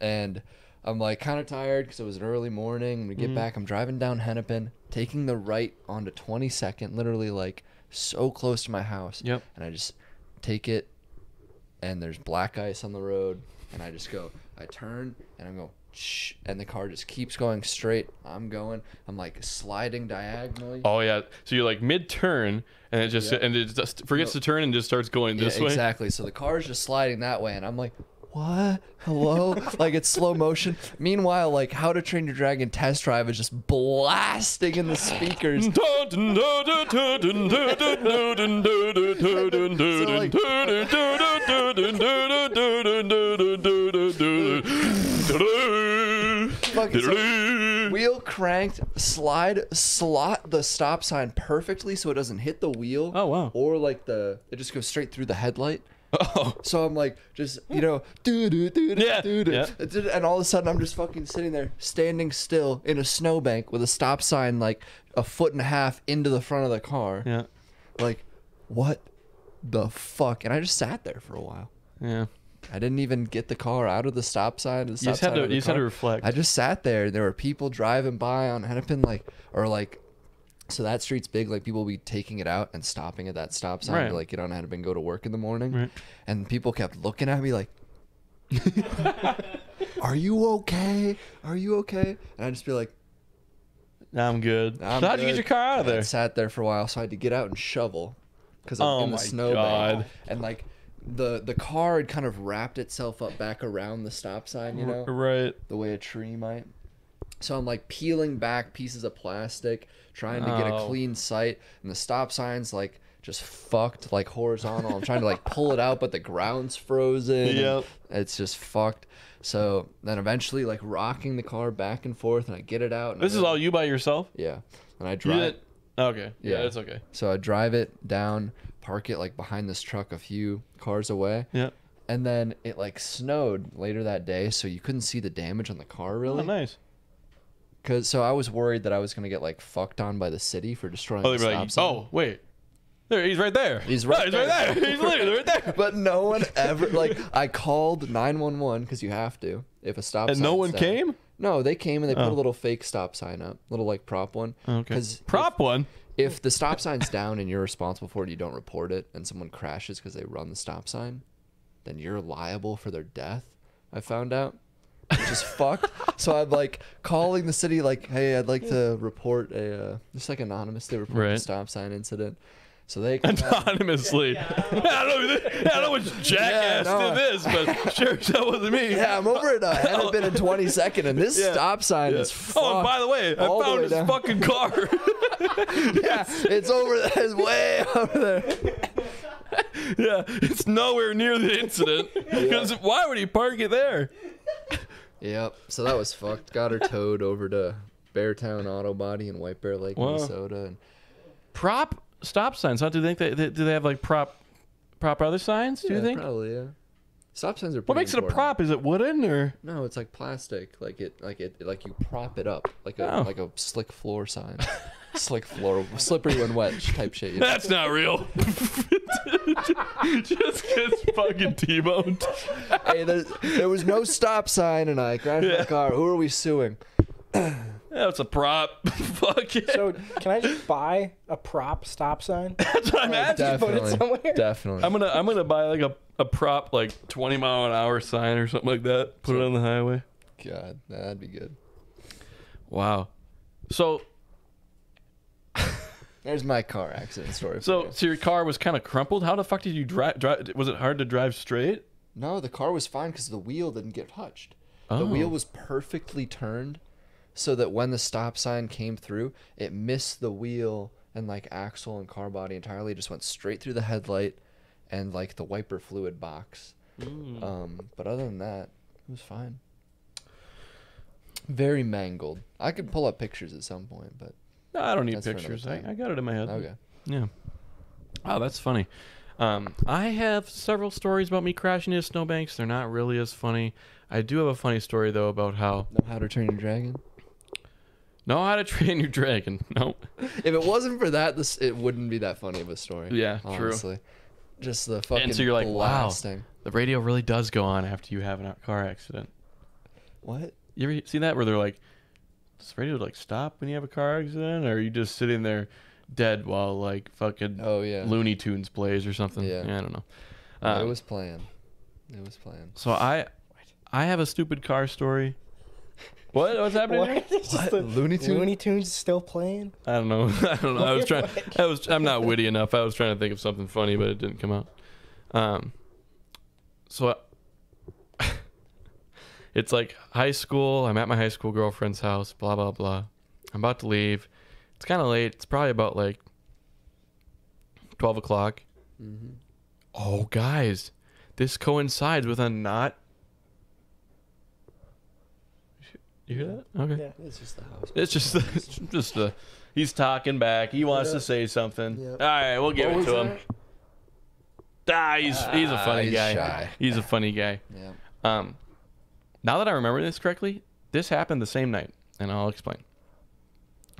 And I'm like kind of tired because it was an early morning. We get back. I'm driving down Hennepin, taking the right onto 22nd, literally like so close to my house. Yep. And I just take it, and there's black ice on the road, and I just go. I turn and I go, shh, and the car just keeps going straight. I'm like sliding diagonally. Oh yeah. So you're like mid-turn, and it just forgets to turn and just starts going this way. Exactly. So the car's just sliding that way, and I'm like, what? Hello? Like it's slow motion. Meanwhile, like How to Train Your Dragon test drive is just blasting in the speakers. Wheel cranked, slot the stop sign perfectly so it doesn't hit the wheel. Oh, wow. Or like it just goes straight through the headlight. Oh. So I'm like, just, and all of a sudden I'm just fucking sitting there, standing still in a snowbank with a stop sign like a foot and a half into the front of the car. Yeah. Like, what the fuck? And I just sat there for a while. Yeah. I didn't even get the car out of the stop sign. You just had to reflect. I just sat there. There were people driving by on Hennepin, so that street's big. Like people will be taking it out and stopping at that stop sign Right. to like get on Hennepin, go to work in the morning. Right. And people kept looking at me like, "Are you okay? Are you okay?" And I'd just be like, I'm good. I'm So how'd you good. get your car out of And I there? sat there for a while, so I had to get out and shovel because I'm Oh in the my snowbank. God. And like the car had kind of wrapped itself up back around the stop sign, you know, Right. the way a tree might. So I'm like peeling back pieces of plastic, trying to get a Oh. clean sight, and the stop sign's like just fucked, like horizontal. I'm trying to like pull it out, but the ground's frozen. and Yep. It's just fucked. So then eventually, like rocking the car back and forth, and I get it out. And This is all you by yourself? Yeah, and I You drive. didn't- Okay. Yeah, Yeah. it's okay. So I drive it down, park it like behind this truck a few cars away. Yeah. And then it like snowed later that day, so you couldn't see the damage on the car really. Oh, nice. So I was worried that I was gonna get like fucked on by the city for destroying Oh, the they'd be stop like, sign. oh, wait. There, he's right there. He's right He's right there. He's literally right there. But no one ever like I called 911 because you have to if a stop And sign. no one came? No, they came and they put Oh. a little fake stop sign up, little like prop one. Okay. 'Cause Prop one? if the stop sign's down and you're responsible for it, you don't report it, and someone crashes because they run the stop sign, then you're liable for their death. I found out, which is fucked. So I'm like calling the city, like, hey, I'd like to report just like anonymously report Right. the stop sign incident. So they come out. Anonymously. I don't know which jackass Yeah, no. did this, but sure, that wasn't me. Yeah, I'm over at Hennepin in 22nd, and this Yeah. stop sign Yeah. is fucked. Oh, and by the way, I all the found way his down. fucking car. Yeah, it's over there. It's way over there. Yeah, it's nowhere near the incident. Because why would he park it there? Yep. So that was fucked. Got her towed over to Beartown Auto Body in White Bear Lake, Wow. Minnesota. And Prop stop signs, huh? Do you think do they have like prop other signs? Do you think? Probably, yeah. Stop signs are What pretty makes it a important. prop? Is it wooden or? No, it's like plastic. Like you prop it up like Oh. a slick floor sign. Slick floor, slippery when wet type shit. You know? That's not real. Just gets fucking T-boned. Hey, there was no stop sign, and I crashed my car. Who are we suing? That's a prop. Fuck it. So can I just buy a prop stop sign? That's what I'm asking. put it somewhere? Definitely. I'm gonna buy like a prop like 20 mile an hour sign or something like that. Put it on the highway. God, that'd be good. Wow. So There's my car accident story. for so you. your car was kind of crumpled. How the fuck did you drive? Was it hard to drive straight? No, the car was fine because the wheel didn't get touched. The Oh. wheel was perfectly turned so that when the stop sign came through, it missed the wheel and like axle and car body entirely. It just went straight through the headlight and like the wiper fluid box. But other than that, it was fine. Very mangled. I could pull up pictures at some point, but No, I don't need That's for another pictures. I time. got it in my head. okay. Yeah. Oh, that's funny. I have several stories about me crashing into snowbanks. They're not really as funny. I do have a funny story though about how Know how to train your dragon? know how to train your dragon. No. If it wasn't for that, it wouldn't be that funny of a story. Yeah, true. honestly. Just the fucking And so you're like, blasting. wow, the radio really does go on after you have a car accident. What? You ever see that where they're like, does the radio like stop when you have a car accident, or are you just sitting there dead while like fucking Looney Tunes plays or something? Yeah. I don't know. It was playing. So I have a stupid car story. What's happening? What? Looney Tunes? Looney Tunes is still playing? I don't know. I'm not witty enough. I was trying to think of something funny, but it didn't come out. It's like high school. I'm at my high school girlfriend's house, blah, blah, blah. I'm about to leave. It's kind of late. It's probably about like 12 o'clock. Mm-hmm. Oh, guys, this coincides with a not. You hear that? Okay. Yeah. It's just the house. It's just he's talking back. He wants to say something. Yep. All right, we'll give it to him. He's a funny guy. Shy. He's a funny guy. Yeah. Now that I remember this correctly, this happened the same night, and I'll explain.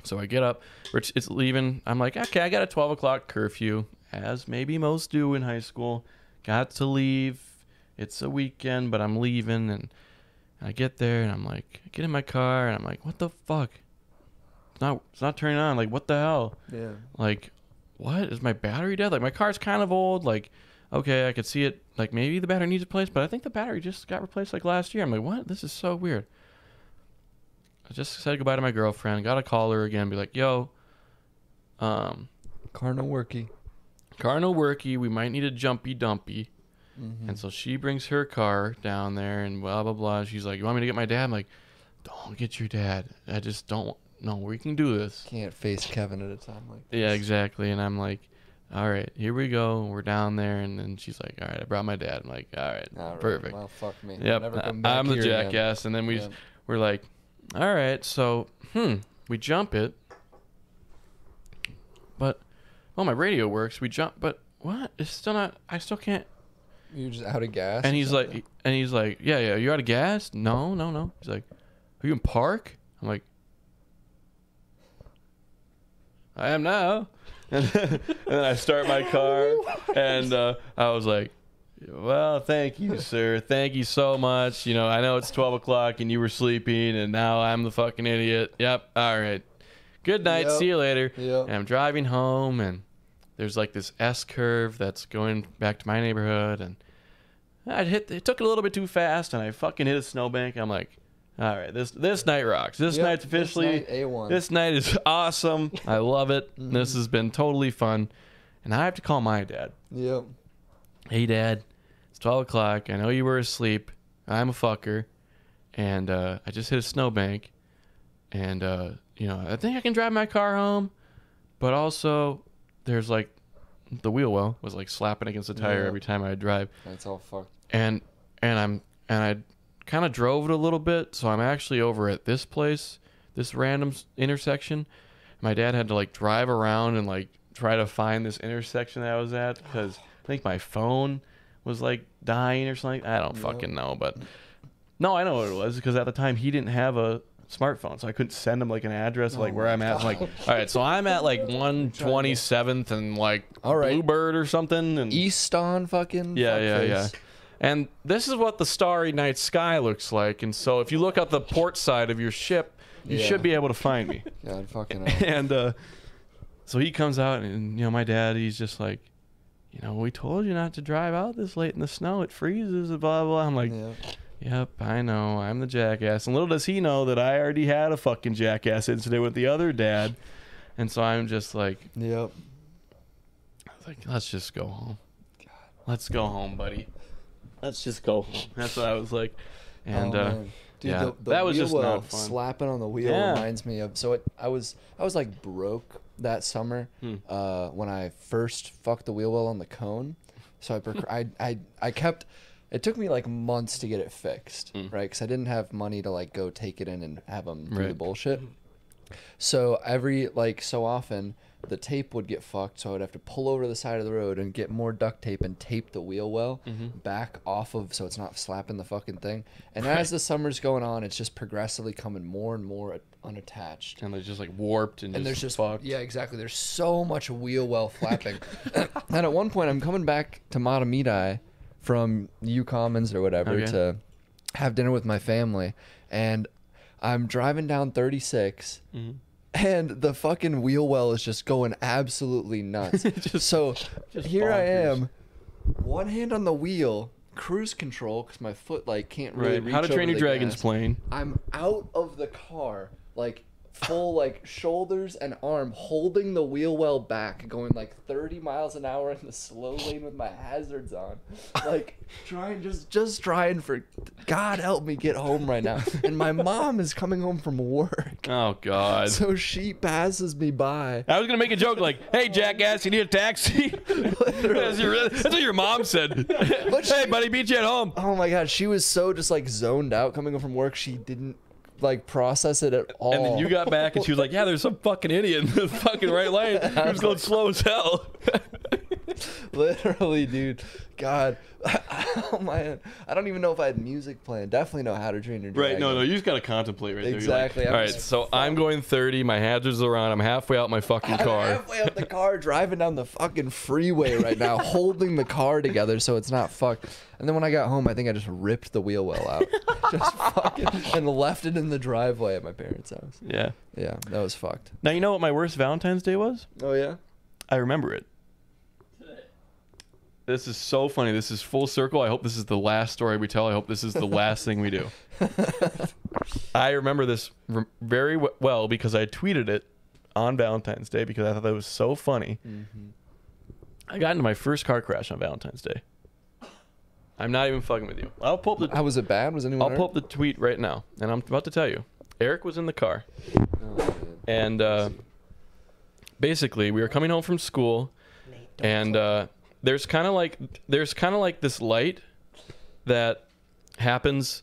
So I get up, it's leaving. I'm like, okay, I got a 12 o'clock curfew, as maybe most do in high school. Got to leave. It's a weekend, but I'm leaving, and I get there, and I'm like, I get in my car, and I'm like, what the fuck? It's not turning on. Like, what the hell? Yeah. Like, what? Is my battery dead? Like, my car's kind of old. Like, okay, I could see it. Like, maybe the battery needs replaced, but I think the battery just got replaced like last year. I'm like, what? This is so weird. I just said goodbye to my girlfriend. Got to call her again. Be like, yo, Car no worky. We might need a jumpy dumpy. Mm-hmm. And so she brings her car down there and blah, blah, blah. She's like, you want me to get my dad? I'm like, don't get your dad. I just don't know. We can do this. Can't face Kevin at a time like this. Yeah, exactly. And I'm like, all right, here we go. We're down there. And then she's like, all right, I brought my dad. I'm like, all right, perfect. Well, fuck me. Yep, Never come back I'm the here jackass. again. And then Yep. we're like, all right, so, we jump it. But, my radio works. We jump, but what? It's still not, I still can't. You're just out of gas. And or he's something? like, yeah, you out of gas? No. He's like, are you in park? I'm like, I am now. And then I start my car, and I was like, well, thank you, sir. Thank you so much. I know it's 12 o'clock and you were sleeping, and now I'm the fucking idiot. Yep. All right. Good night. Yep. See you later. Yep. And I'm driving home, and there's like this S curve that's going back to my neighborhood, and it took it a little bit too fast, and I fucking hit a snowbank. I'm like, all right, this night rocks. This night's officially, this night, A1. This night is awesome. I love it. Mm-hmm. This has been totally fun. And I have to call my dad. Yep. Hey, Dad, it's 12 o'clock. I know you were asleep. I'm a fucker. And I just hit a snowbank. And, I think I can drive my car home. But also, there's like, the wheel well was like slapping against the tire every time I drive. That's all fucked. And I kind of drove it a little bit, so I'm actually over at this place, this random intersection. My dad had to like drive around and like try to find this intersection that I was at, because I think my phone was like dying or something. I don't fucking know, but no, I know what it was, because at the time he didn't have a smartphone, so I couldn't send him like an address of, like where I'm at. I'm like, all right, so I'm at like 127th and like Bluebird or something, and East on fucking yeah. And this is what the starry night sky looks like. And so if you look out the port side of your ship, you should be able to find me. God fucking hell. And so he comes out, and my dad, he's just like, we told you not to drive out this late in the snow. It freezes, blah, blah, blah. I'm like, yep, I know. I'm the jackass. And little does he know that I already had a fucking jackass incident with the other dad. And so I'm just like, I was like, let's just go home. Let's go home, buddy. Let's just go home. That's what I was like. And Dude, yeah, the that was wheel just not fun. Slapping on the wheel reminds me of. So I was like broke that summer when I first fucked the wheel well on the cone. So I kept. It took me like months to get it fixed, right? Because I didn't have money to like go take it in and have them do the bullshit. So every so often the tape would get fucked, so I would have to pull over to the side of the road and get more duct tape and tape the wheel well back off of, so it's not slapping the fucking thing. And as the summer's going on, it's just progressively coming more and more unattached. And it's just like warped and there's just fucked. Yeah, exactly. There's so much wheel well flapping. And at one point, I'm coming back to Matamidi from U Commons or whatever to have dinner with my family, and I'm driving down 36. Mm-hmm. And the fucking wheel well is just going absolutely nuts. Just Here I bonkers. am, one hand on the wheel, cruise control, because my foot like can't really reach How to Train over Your the Dragon's gas. playing. I'm out of the car, like full like shoulders and arm, holding the wheel well back, going like 30 miles an hour in the slow lane with my hazards on, like just trying for God help me get home right now. And my mom is coming home from work, Oh God. so she passes me by. I was gonna make a joke like, "Hey, jackass, you need a taxi?" That's what your mom said. Hey, buddy, beat you at home. Oh my God, she was so just like zoned out coming home from work. She didn't like process it at all. And then you got back and she was like, "Yeah, there's some fucking idiot in the fucking right lane. He was going slow as hell." Literally, dude. God. Oh man. I don't even know if I had music playing. Definitely know How to Train Your Dragon. Right? No, you just gotta contemplate right there. You're Exactly. Like, I'm all right, just so I'm going 30. My hazards are on. I'm halfway out my fucking I'm car. halfway up the car, driving down the fucking freeway right now, holding the car together so it's not fucked. And then when I got home, I think I just ripped the wheel well out, just fucking, and left it in the driveway at my parents' house. Yeah. Yeah, that was fucked. Now you know what my worst Valentine's Day was? Oh yeah. I remember it. This is so funny. This is full circle. I hope this is the last story we tell. I hope this is the last thing we do. I remember this very well because I tweeted it on Valentine's Day because I thought that was so funny. Mm-hmm. I got into my first car crash on Valentine's Day. I'm not even fucking with you. I'll pull up the How was it bad? Was anyone I'll hurt? pull up the tweet right now, and I'm about to tell you. Eric was in the car, Oh, man. and basically we were coming home from school, Nate, don't and play. there's kind of like this light that happens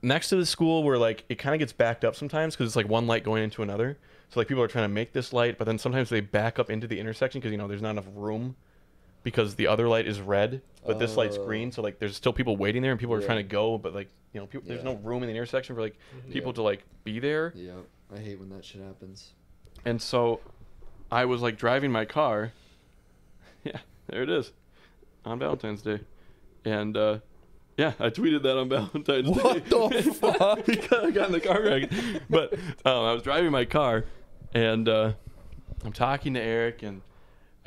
next to the school where like it kind of gets backed up sometimes because it's like one light going into another. So like people are trying to make this light, but then sometimes they back up into the intersection because there's not enough room because the other light is red, but this light's green. So like there's still people waiting there and people are Yeah. trying to go, but like people, there's no room in the intersection for like people to like be there. Yeah, I hate when that shit happens. And so I was like driving my car. Yeah, there it is on Valentine's Day. And yeah, I tweeted that on Valentine's Day. What the fuck? Because I got in the car wreck. But I was driving my car and I'm talking to Eric and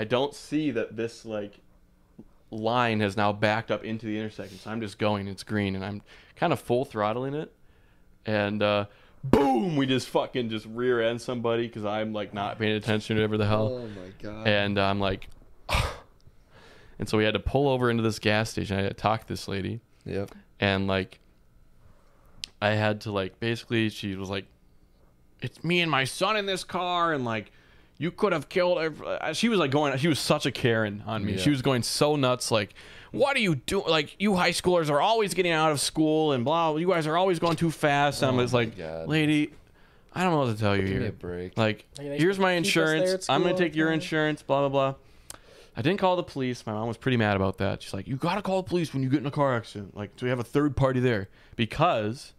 I don't see that this like line has now backed up into the intersection. So I'm just going, it's green and I'm kind of full throttling it. And boom, we just fucking just rear end somebody because I'm like not paying attention to whatever the hell. Oh my God. And I'm like, and so we had to pull over into this gas station. I had to talk to this lady. Yep. And like, I had to like, basically she was like, it's me and my son in this car. And like, you could have killed she was like going, she was such a Karen on me. Yeah. She was going so nuts. Like, what are you doing? Like, you high schoolers are always getting out of school and blah, you guys are always going too fast. And I'm just my like, God. lady, I don't know what to tell you Give here. me a break. Like, Like, they here's my keep us there insurance. at I'm going to school, take your okay? insurance, blah, blah, blah. I didn't call the police. My mom was pretty mad about that. She's like, you got to call the police when you get in a car accident. Like, so we have a third party there. Because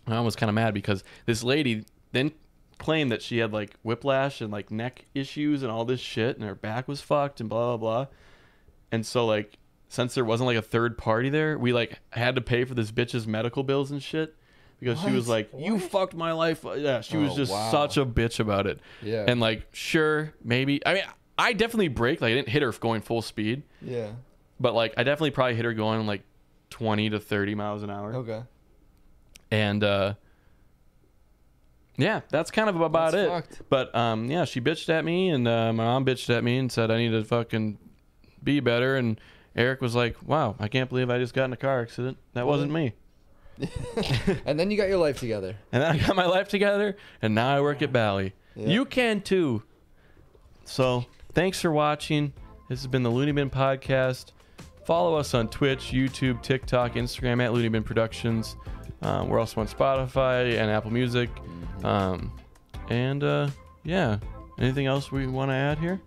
my mom was kind of mad because this lady then claimed that she had like whiplash and like neck issues and all this shit and her back was fucked and blah, blah, blah. And so like, since there wasn't like a third party there, we like had to pay for this bitch's medical bills and shit. Because she was like, you fucked my life. Yeah, she was Oh, just wow. such a bitch about it. Yeah. And like, sure, maybe. I mean, I definitely braked. Like, I didn't hit her going full speed. Yeah. But like, I definitely probably hit her going like 20 to 30 miles an hour. Okay. And yeah, that's kind of about That's it. fucked. But yeah, she bitched at me, and my mom bitched at me and said I need to fucking be better. And Eric was like, "Wow, I can't believe I just got in a car accident. That wasn't me." And then you got your life together. And then I got my life together, and now I work at Bally. Yeah. You can too. So thanks for watching. This has been the LooneyBin Podcast. Follow us on Twitch, YouTube, TikTok, Instagram at LooneyBin Productions. We're also on Spotify and Apple Music. Yeah. Anything else we want to add here?